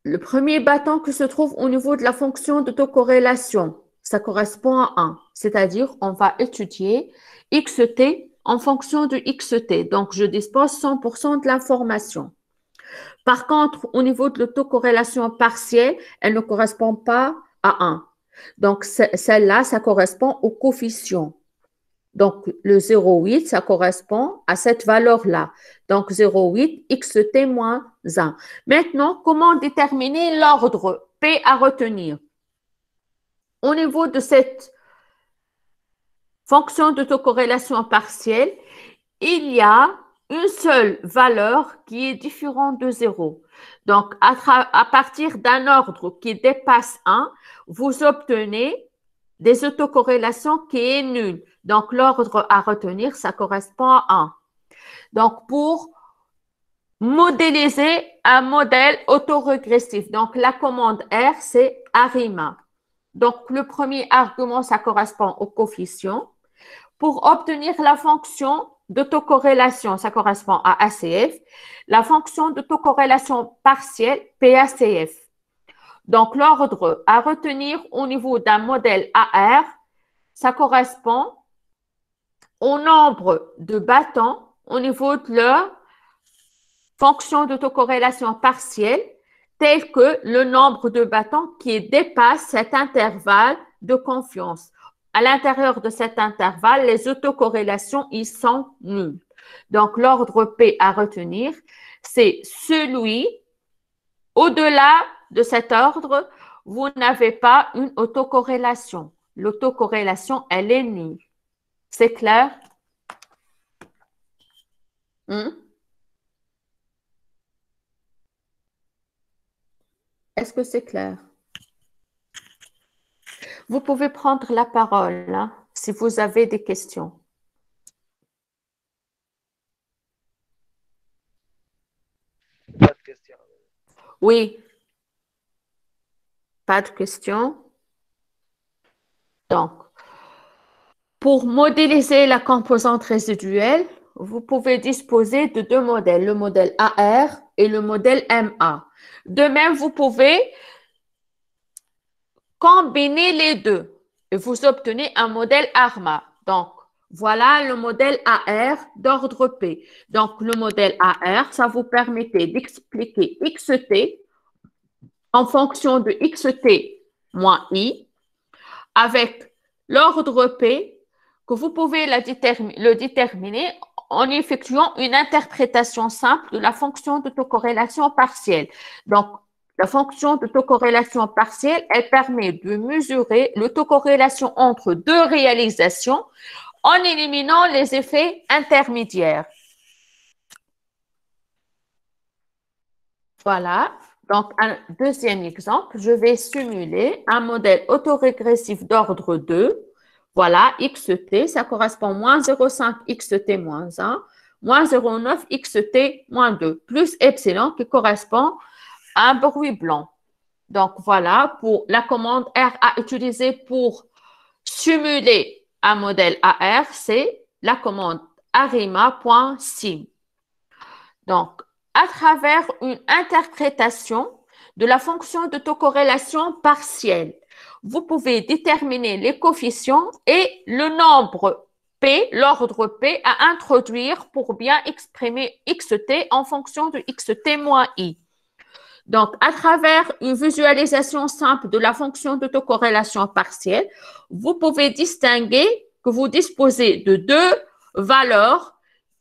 le premier bâton qui se trouve au niveau de la fonction d'autocorrélation, ça correspond à 1, c'est-à-dire on va étudier xt en fonction de xt. Donc, je dispose 100% de l'information. Par contre, au niveau de l'autocorrélation partielle, elle ne correspond pas à 1. Donc, celle-là, ça correspond au coefficient. Donc, le 0,8, ça correspond à cette valeur-là. Donc, 0,8, xt moins 1. Maintenant, comment déterminer l'ordre P à retenir? Au niveau de cette fonction d'autocorrélation partielle, il y a une seule valeur qui est différente de 0. Donc, à partir d'un ordre qui dépasse 1, vous obtenez des autocorrélations qui est nulle. Donc, l'ordre à retenir, ça correspond à 1. Donc, pour modéliser un modèle autorégressif, donc la commande R, c'est ARIMA. Donc, le premier argument, ça correspond au coefficient. Pour obtenir la fonction d'autocorrélation, ça correspond à ACF. La fonction d'autocorrélation partielle, PACF. Donc, l'ordre à retenir au niveau d'un modèle AR, ça correspond au nombre de bâtons au niveau de leur fonction d'autocorrélation partielle, tel que le nombre de bâtons qui dépasse cet intervalle de confiance. À l'intérieur de cet intervalle, les autocorrélations, ils sont nulles. Donc, l'ordre P à retenir, c'est celui au-delà de cet ordre, vous n'avez pas une autocorrélation. L'autocorrélation, elle est nulle. C'est clair? Est-ce que c'est clair? Vous pouvez prendre la parole hein, si vous avez des questions. Pas de question. Oui. Pas de questions? Donc, pour modéliser la composante résiduelle, vous pouvez disposer de deux modèles, le modèle AR et le modèle MA. De même, vous pouvez combiner les deux et vous obtenez un modèle ARMA. Donc, voilà le modèle AR d'ordre P. Donc, le modèle AR, ça vous permettait d'expliquer XT en fonction de XT moins I avec l'ordre P que vous pouvez le déterminer en effectuant une interprétation simple de la fonction d'autocorrélation partielle. Donc, la fonction d'autocorrélation partielle, elle permet de mesurer l'autocorrélation entre deux réalisations en éliminant les effets intermédiaires. Voilà. Donc, un deuxième exemple, je vais simuler un modèle autorégressif d'ordre 2. Voilà, xt, ça correspond moins 0,5 xt moins 1, moins 0,9 xt moins 2, plus epsilon qui correspond à un bruit blanc. Donc, voilà pour la commande R à utiliser pour simuler un modèle AR, c'est la commande arima.sim. Donc, à travers une interprétation de la fonction d'autocorrélation partielle, vous pouvez déterminer les coefficients et le nombre P, l'ordre P à introduire pour bien exprimer xt en fonction de xt moins i. Donc, à travers une visualisation simple de la fonction d'autocorrélation partielle, vous pouvez distinguer que vous disposez de deux valeurs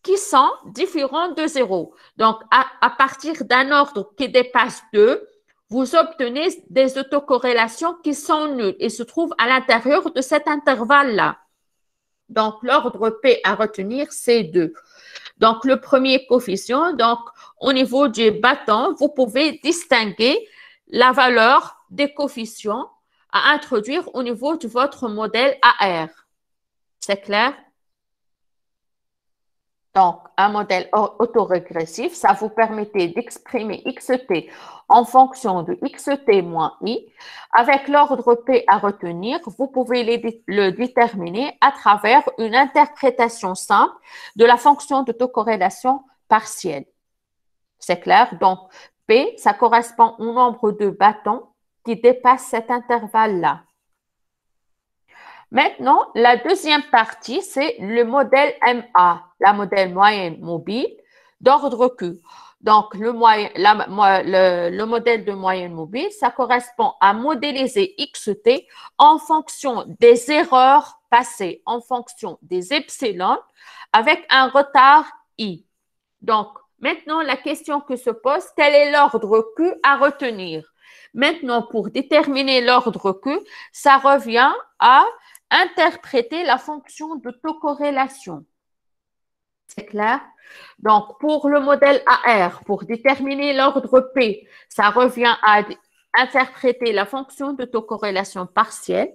qui sont différentes de 0. Donc, à partir d'un ordre qui dépasse 2, vous obtenez des autocorrélations qui sont nulles et se trouvent à l'intérieur de cet intervalle-là. Donc, l'ordre P à retenir, c'est 2. Donc, le premier coefficient, donc, au niveau du bâton, vous pouvez distinguer la valeur des coefficients à introduire au niveau de votre modèle AR. C'est clair? Donc, un modèle autorégressif, ça vous permettait d'exprimer xt en fonction de xt moins i. Avec l'ordre P à retenir, vous pouvez le déterminer à travers une interprétation simple de la fonction d'autocorrélation partielle. C'est clair? Donc, P, ça correspond au nombre de bâtons qui dépasse cet intervalle-là. Maintenant, la deuxième partie, c'est le modèle MA, la modèle moyenne mobile d'ordre Q. Donc, le modèle de moyenne mobile, ça correspond à modéliser xt en fonction des erreurs passées, en fonction des epsilon, avec un retard i. Donc, maintenant, la question que se pose, quel est l'ordre Q à retenir? Maintenant, pour déterminer l'ordre Q, ça revient à interpréter la fonction d'autocorrélation. C'est clair? Donc, pour le modèle AR, pour déterminer l'ordre P, ça revient à interpréter la fonction d'autocorrélation partielle.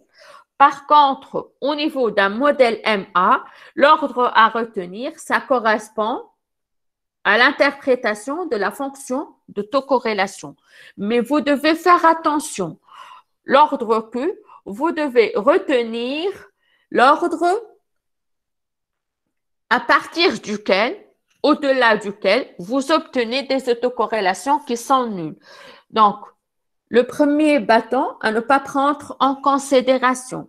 Par contre, au niveau d'un modèle MA, l'ordre à retenir, ça correspond à l'interprétation de la fonction d'autocorrélation. Mais vous devez faire attention. L'ordre Q, vous devez retenir l'ordre à partir duquel, au-delà duquel, vous obtenez des autocorrélations qui sont nulles. Donc, le premier bâton à ne pas prendre en considération.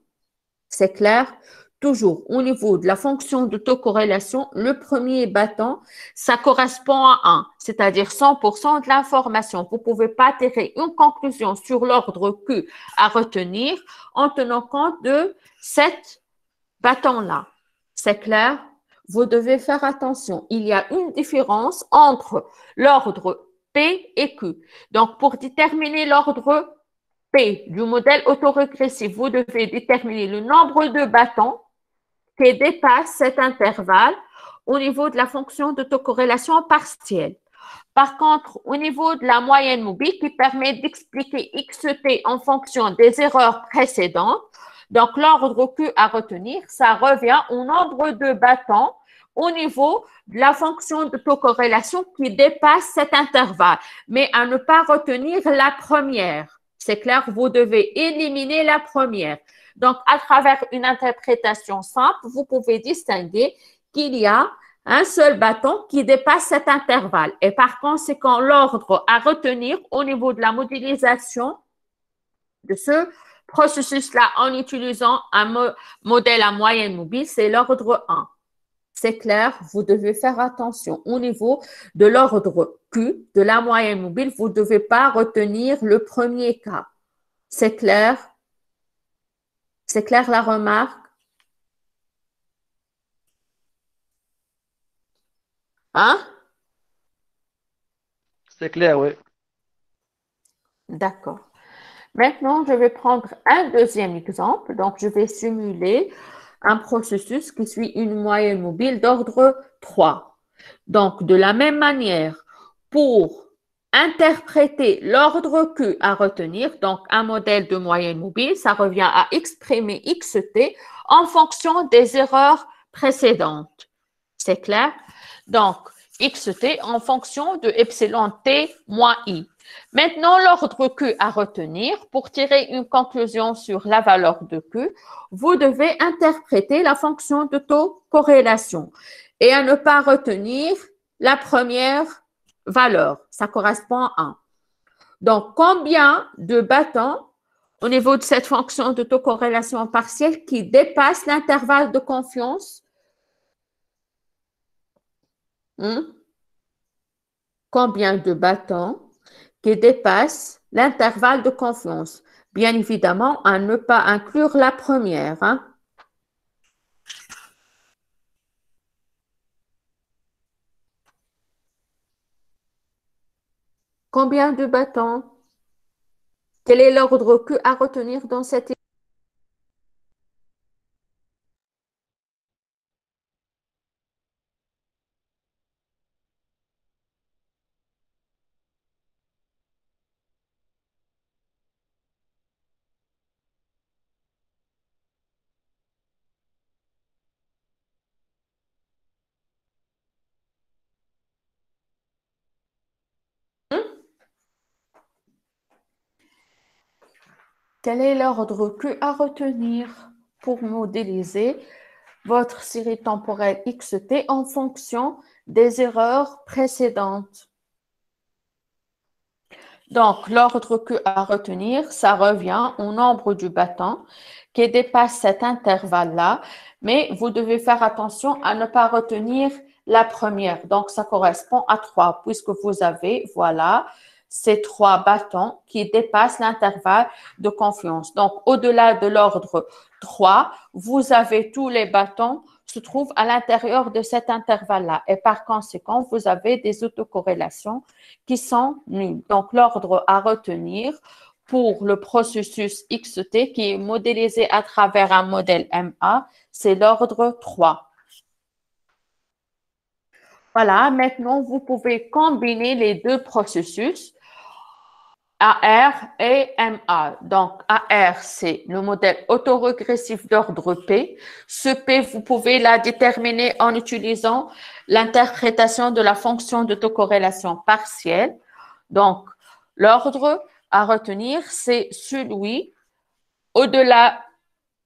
C'est clair? Toujours au niveau de la fonction d'autocorrélation, le premier bâton, ça correspond à 1, c'est-à-dire 100% de l'information. Vous ne pouvez pas tirer une conclusion sur l'ordre Q à retenir en tenant compte de cet bâton-là. C'est clair? Vous devez faire attention. Il y a une différence entre l'ordre P et Q. Donc, pour déterminer l'ordre P du modèle autorégressif, vous devez déterminer le nombre de bâtons qui dépasse cet intervalle au niveau de la fonction d'autocorrélation partielle. Par contre, au niveau de la moyenne mobile qui permet d'expliquer xt en fonction des erreurs précédentes, donc l'ordre Q à retenir, ça revient au nombre de bâtons au niveau de la fonction d'autocorrélation qui dépasse cet intervalle, mais à ne pas retenir la première. C'est clair, vous devez éliminer la première. Donc, à travers une interprétation simple, vous pouvez distinguer qu'il y a un seul bâton qui dépasse cet intervalle. Et par conséquent, l'ordre à retenir au niveau de la modélisation de ce processus-là en utilisant un modèle à moyenne mobile, c'est l'ordre 1. C'est clair, vous devez faire attention. Au niveau de l'ordre Q, de la moyenne mobile, vous ne devez pas retenir le premier cas. C'est clair? C'est clair la remarque? Hein? C'est clair, oui. D'accord. Maintenant, je vais prendre un deuxième exemple. Donc, je vais simuler un processus qui suit une moyenne mobile d'ordre 3. Donc, de la même manière, pour interpréter l'ordre Q à retenir, donc un modèle de moyenne mobile, ça revient à exprimer xt en fonction des erreurs précédentes. C'est clair? Donc, xt en fonction de epsilon t moins i. Maintenant, l'ordre Q à retenir, pour tirer une conclusion sur la valeur de Q, vous devez interpréter la fonction d'autocorrélation et à ne pas retenir la première valeur. Ça correspond à 1. Donc, combien de bâtons au niveau de cette fonction d'autocorrélation partielle qui dépasse l'intervalle de confiance? Combien de bâtons qui dépassent l'intervalle de confiance? Bien évidemment, à ne pas inclure la première. Combien de bâtons? Quel est l'ordre Q à retenir dans cette équation? Quel est l'ordre Q à retenir pour modéliser votre série temporelle xt en fonction des erreurs précédentes? Donc, l'ordre Q à retenir, ça revient au nombre du bâton qui dépasse cet intervalle-là, mais vous devez faire attention à ne pas retenir la première. Donc, ça correspond à 3, puisque vous avez, voilà, ces 3 bâtons qui dépassent l'intervalle de confiance. Donc, au-delà de l'ordre 3, vous avez tous les bâtons se trouvent à l'intérieur de cet intervalle-là. Et par conséquent, vous avez des autocorrélations qui sont nulles. Donc, l'ordre à retenir pour le processus XT qui est modélisé à travers un modèle MA, c'est l'ordre 3. Voilà, maintenant, vous pouvez combiner les deux processus, AR et MA. Donc, AR, c'est le modèle autorégressif d'ordre P. Ce P, vous pouvez la déterminer en utilisant l'interprétation de la fonction d'autocorrélation partielle. Donc, l'ordre à retenir, c'est celui au-delà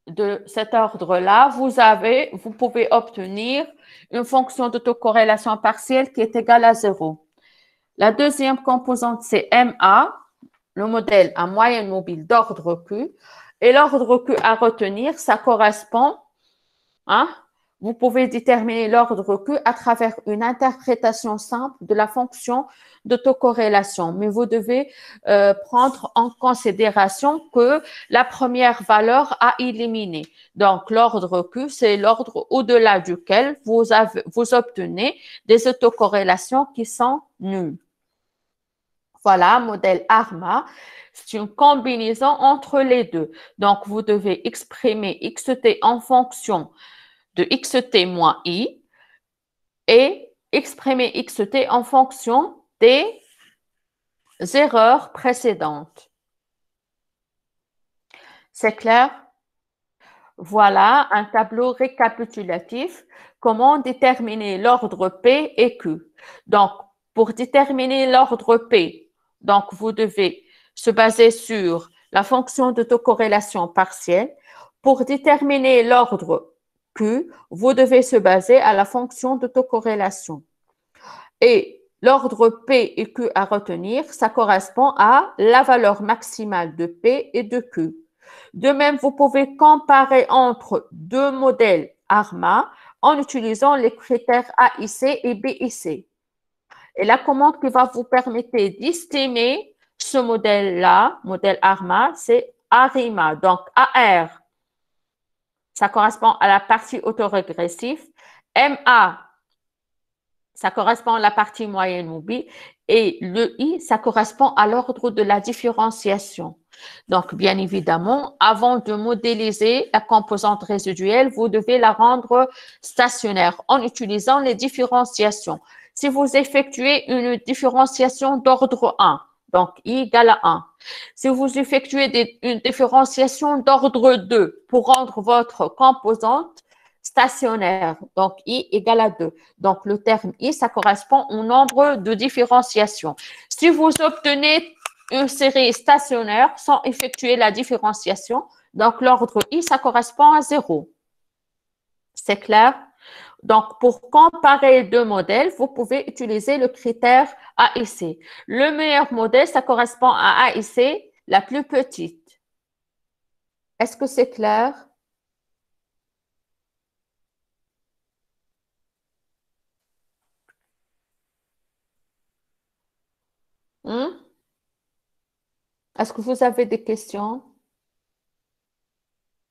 de cet ordre-là, vous pouvez obtenir une fonction d'autocorrélation partielle qui est égale à 0. La deuxième composante, c'est MA, le modèle à moyenne mobile d'ordre Q. Et l'ordre Q à retenir, ça correspond, vous pouvez déterminer l'ordre Q à travers une interprétation simple de la fonction d'autocorrélation. Mais vous devez prendre en considération que la première valeur à éliminer. Donc, l'ordre Q, c'est l'ordre au-delà duquel vous obtenez des autocorrélations qui sont nulles. Voilà, modèle ARMA. C'est une combinaison entre les deux. Donc, vous devez exprimer XT en fonction de XT moins I et exprimer XT en fonction des erreurs précédentes. C'est clair? Voilà un tableau récapitulatif. Comment déterminer l'ordre P et Q. Donc, pour déterminer l'ordre P, donc vous devez se baser sur la fonction d'autocorrélation partielle. Pour déterminer l'ordre Q, vous devez se baser à la fonction d'autocorrélation. Et l'ordre P et Q à retenir, ça correspond à la valeur maximale de P et de Q. De même, vous pouvez comparer entre deux modèles ARMA en utilisant les critères AIC et BIC. Et la commande qui va vous permettre d'estimer ce modèle-là, modèle ARMA, c'est ARIMA. Donc, AR, ça correspond à la partie autorégressive. MA, ça correspond à la partie moyenne mobile. Et le I, ça correspond à l'ordre de la différenciation. Donc, bien évidemment, avant de modéliser la composante résiduelle, vous devez la rendre stationnaire en utilisant les différenciations. Si vous effectuez une différenciation d'ordre 1, donc I égale à 1. Si vous effectuez une différenciation d'ordre 2 pour rendre votre composante stationnaire, donc I égale à 2. Donc, le terme I, ça correspond au nombre de différenciations. Si vous obtenez une série stationnaire sans effectuer la différenciation, donc l'ordre I, ça correspond à 0. C'est clair? Donc, pour comparer deux modèles, vous pouvez utiliser le critère AIC. Le meilleur modèle, ça correspond à AIC, la plus petite. Est-ce que c'est clair? Est-ce que vous avez des questions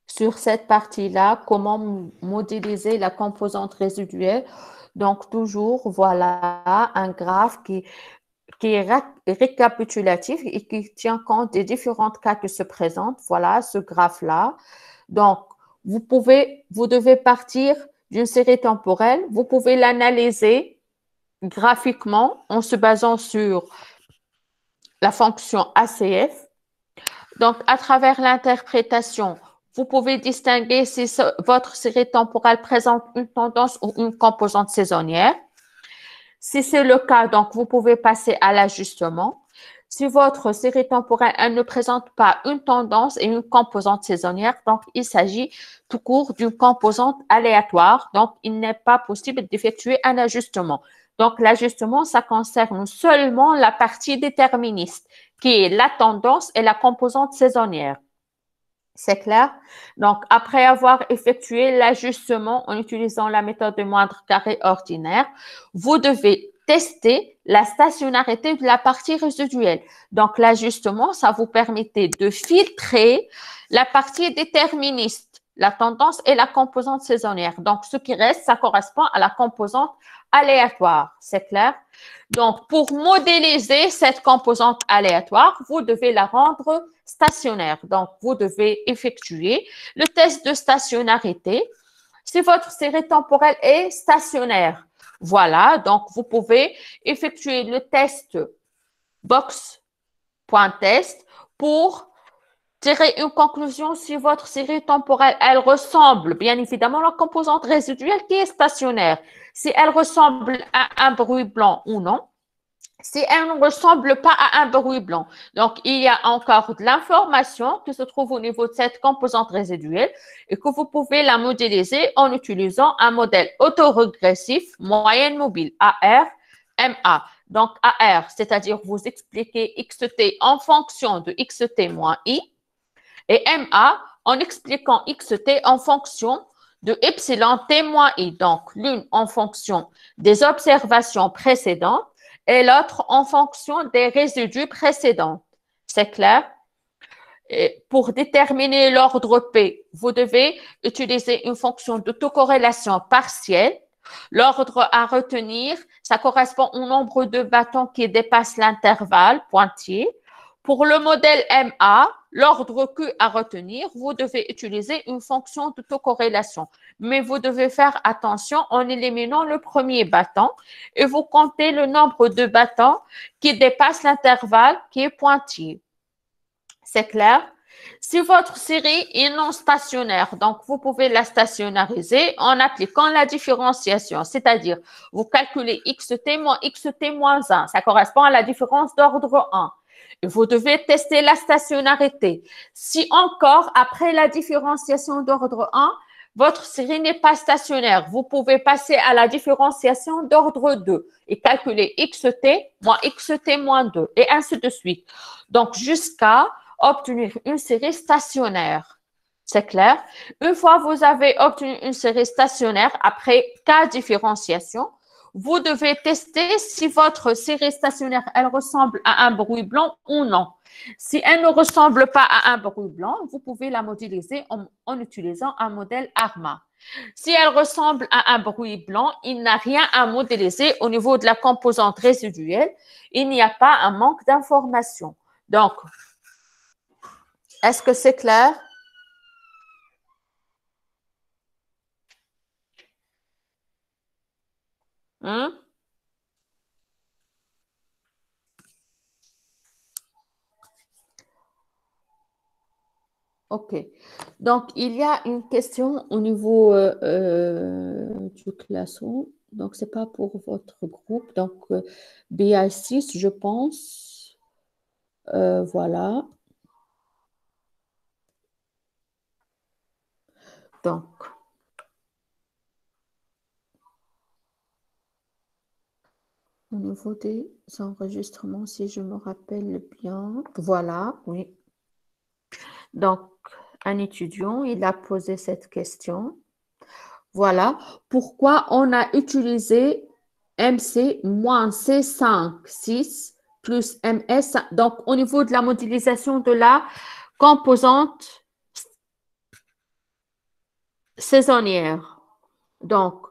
sur cette partie-là? Comment modéliser la composante résiduelle? Donc, toujours, voilà un graphe qui est récapitulatif et qui tient compte des différents cas qui se présentent. Voilà ce graphe-là. Donc, vous devez partir d'une série temporelle. Vous pouvez l'analyser graphiquement en se basant sur la fonction ACF. Donc, à travers l'interprétation, vous pouvez distinguer si votre série temporelle présente une tendance ou une composante saisonnière. Si c'est le cas, donc, vous pouvez passer à l'ajustement. Si votre série temporelle elle ne présente pas une tendance et une composante saisonnière, donc il s'agit tout court d'une composante aléatoire. Donc, il n'est pas possible d'effectuer un ajustement. Donc, l'ajustement, ça concerne seulement la partie déterministe, qui est la tendance et la composante saisonnière. C'est clair? Donc, après avoir effectué l'ajustement en utilisant la méthode de moindre carré ordinaire, vous devez tester la stationnarité de la partie résiduelle. Donc, l'ajustement, ça vous permettait de filtrer la partie déterministe, la tendance et la composante saisonnière. Donc, ce qui reste, ça correspond à la composante aléatoire. C'est clair? Donc, pour modéliser cette composante aléatoire, vous devez la rendre stationnaire. Donc, vous devez effectuer le test de stationnarité si votre série temporelle est stationnaire. Voilà, donc vous pouvez effectuer le test box.test pour tirer une conclusion si votre série temporelle, elle ressemble bien évidemment à la composante résiduelle qui est stationnaire. Si elle ressemble à un bruit blanc ou non. Si elle ne ressemble pas à un bruit blanc. Donc, il y a encore de l'information qui se trouve au niveau de cette composante résiduelle et que vous pouvez la modéliser en utilisant un modèle autorégressif moyenne mobile, AR, MA. Donc, AR, c'est-à-dire vous expliquez XT en fonction de XT moins I et MA en expliquant XT en fonction de epsilon T moins I. Donc, l'une en fonction des observations précédentes et l'autre en fonction des résidus précédents. C'est clair? Et pour déterminer l'ordre P, vous devez utiliser une fonction d'autocorrélation partielle. L'ordre à retenir, ça correspond au nombre de bâtons qui dépassent l'intervalle pointillé. Pour le modèle MA, l'ordre Q à retenir, vous devez utiliser une fonction d'autocorrélation. Mais vous devez faire attention en éliminant le premier bâton et vous comptez le nombre de bâtons qui dépassent l'intervalle qui est pointillé. C'est clair? Si votre série est non stationnaire, donc vous pouvez la stationnariser en appliquant la différenciation, c'est-à-dire vous calculez xt moins 1, ça correspond à la différence d'ordre 1. Et vous devez tester la stationnarité. Si encore, après la différenciation d'ordre 1, votre série n'est pas stationnaire, vous pouvez passer à la différenciation d'ordre 2 et calculer xt moins 2 et ainsi de suite. Donc, jusqu'à obtenir une série stationnaire. C'est clair? Une fois que vous avez obtenu une série stationnaire, après K différenciation, vous devez tester si votre série stationnaire, elle ressemble à un bruit blanc ou non. Si elle ne ressemble pas à un bruit blanc, vous pouvez la modéliser en utilisant un modèle ARMA. Si elle ressemble à un bruit blanc, il n'y a rien à modéliser au niveau de la composante résiduelle. Il n'y a pas un manque d'information. Donc, est-ce que c'est clair? OK. Donc, il y a une question au niveau du classement. Donc, ce n'est pas pour votre groupe. Donc, BA6, je pense. Voilà. Donc, au niveau des enregistrements, si je me rappelle bien, voilà, oui. Donc, un étudiant, il a posé cette question. Voilà, pourquoi on a utilisé MC moins C5, 6 plus MS. Donc, au niveau de la modélisation de la composante saisonnière. Donc,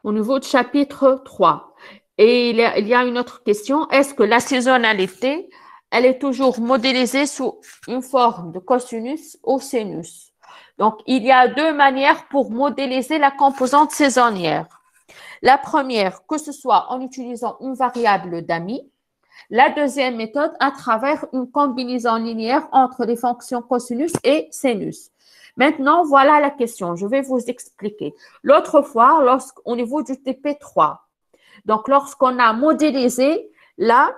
au niveau du chapitre 3. Et il y a une autre question. Est-ce que la saisonnalité, elle est toujours modélisée sous une forme de cosinus ou sinus? Donc, il y a deux manières pour modéliser la composante saisonnière. La première, que ce soit en utilisant une variable d'amis. La deuxième méthode, à travers une combinaison linéaire entre les fonctions cosinus et sinus. Maintenant, voilà la question. Je vais vous expliquer. L'autre fois, au niveau du TP3, donc lorsqu'on a modélisé la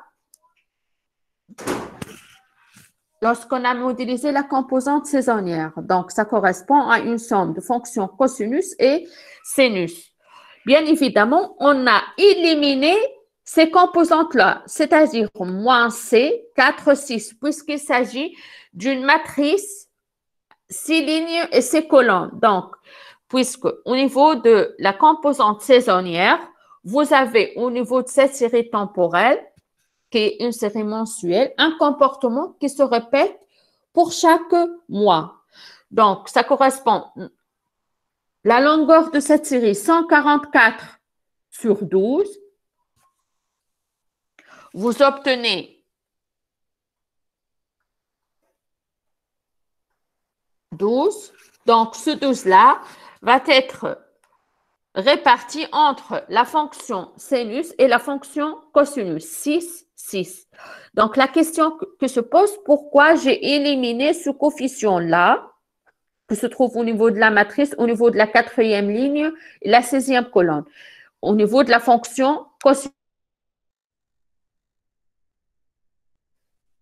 composante saisonnière, donc ça correspond à une somme de fonctions cosinus et sinus. Bien évidemment, on a éliminé ces composantes-là, c'est-à-dire moins C, 4, 6, puisqu'il s'agit d'une matrice 6 lignes et 6 colonnes. Donc, puisque au niveau de la composante saisonnière, vous avez au niveau de cette série temporelle, qui est une série mensuelle, un comportement qui se répète pour chaque mois. Donc, ça correspond, la longueur de cette série, 144 sur 12. Vous obtenez 12. Donc, ce 12-là va être réparti entre la fonction sinus et la fonction cosinus. 6, 6. Donc, la question que se pose, pourquoi j'ai éliminé ce coefficient-là, qui se trouve au niveau de la matrice, au niveau de la 4e ligne et la 16e colonne, au niveau de la fonction cosinus.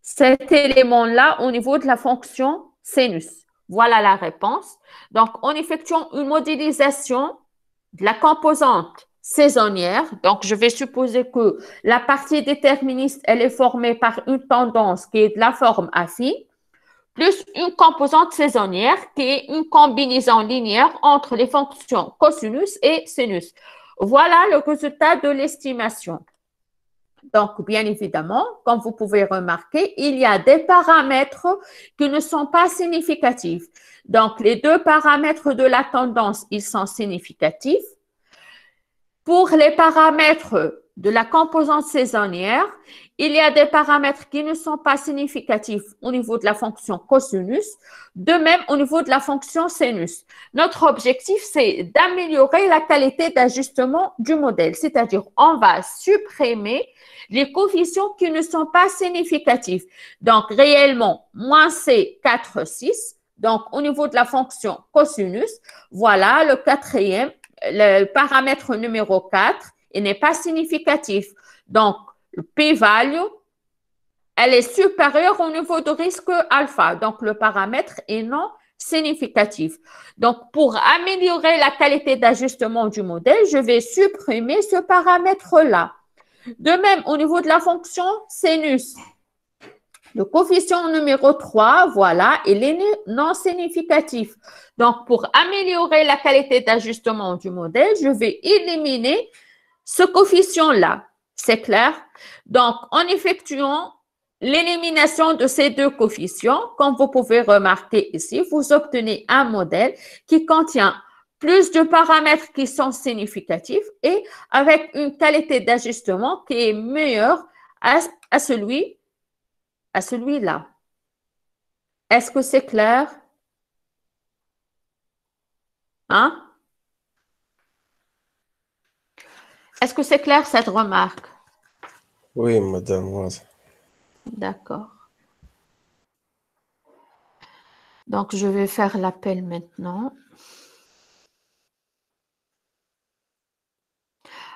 Cet élément-là au niveau de la fonction sinus. Voilà la réponse. Donc, en effectuant une modélisation de la composante saisonnière, donc je vais supposer que la partie déterministe, elle est formée par une tendance qui est de la forme affine, plus une composante saisonnière qui est une combinaison linéaire entre les fonctions cosinus et sinus. Voilà le résultat de l'estimation. Donc, bien évidemment, comme vous pouvez remarquer, il y a des paramètres qui ne sont pas significatifs. Donc, les deux paramètres de la tendance, ils sont significatifs. Pour les paramètres de la composante saisonnière, il y a des paramètres qui ne sont pas significatifs au niveau de la fonction cosinus, de même au niveau de la fonction sinus. Notre objectif, c'est d'améliorer la qualité d'ajustement du modèle, c'est-à-dire on va supprimer les coefficients qui ne sont pas significatifs. Donc, réellement, moins C, 4, 6. Donc, au niveau de la fonction cosinus, voilà le quatrième, le paramètre numéro 4, il n'est pas significatif. Donc, le p-value, elle est supérieure au niveau de risque alpha. Donc, le paramètre est non significatif. Donc, pour améliorer la qualité d'ajustement du modèle, je vais supprimer ce paramètre-là. De même, au niveau de la fonction sinus, le coefficient numéro 3, voilà, il est non significatif. Donc, pour améliorer la qualité d'ajustement du modèle, je vais éliminer ce coefficient-là. C'est clair? Donc, en effectuant l'élimination de ces deux coefficients, comme vous pouvez remarquer ici, vous obtenez un modèle qui contient plus de paramètres qui sont significatifs et avec une qualité d'ajustement qui est meilleure à celui-là. Est-ce que c'est clair? Hein? Est-ce que c'est clair cette remarque? Oui, madame. D'accord. Donc, je vais faire l'appel maintenant.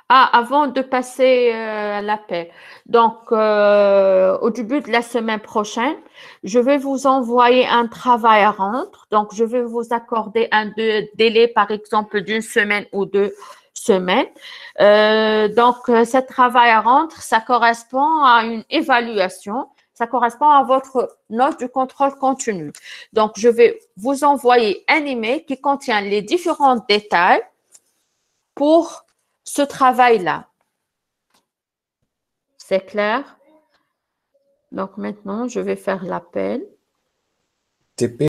Ah, avant de passer à l'appel. Donc, au début de la semaine prochaine, je vais vous envoyer un travail à rendre. Donc, je vais vous accorder un délai, par exemple, d'une semaine ou 2 semaines. Donc, ce travail à rendre, ça correspond à une évaluation. Ça correspond à votre note du contrôle continu. Donc, je vais vous envoyer un email qui contient les différents détails pour ce travail-là. C'est clair? Donc, maintenant, je vais faire l'appel. TP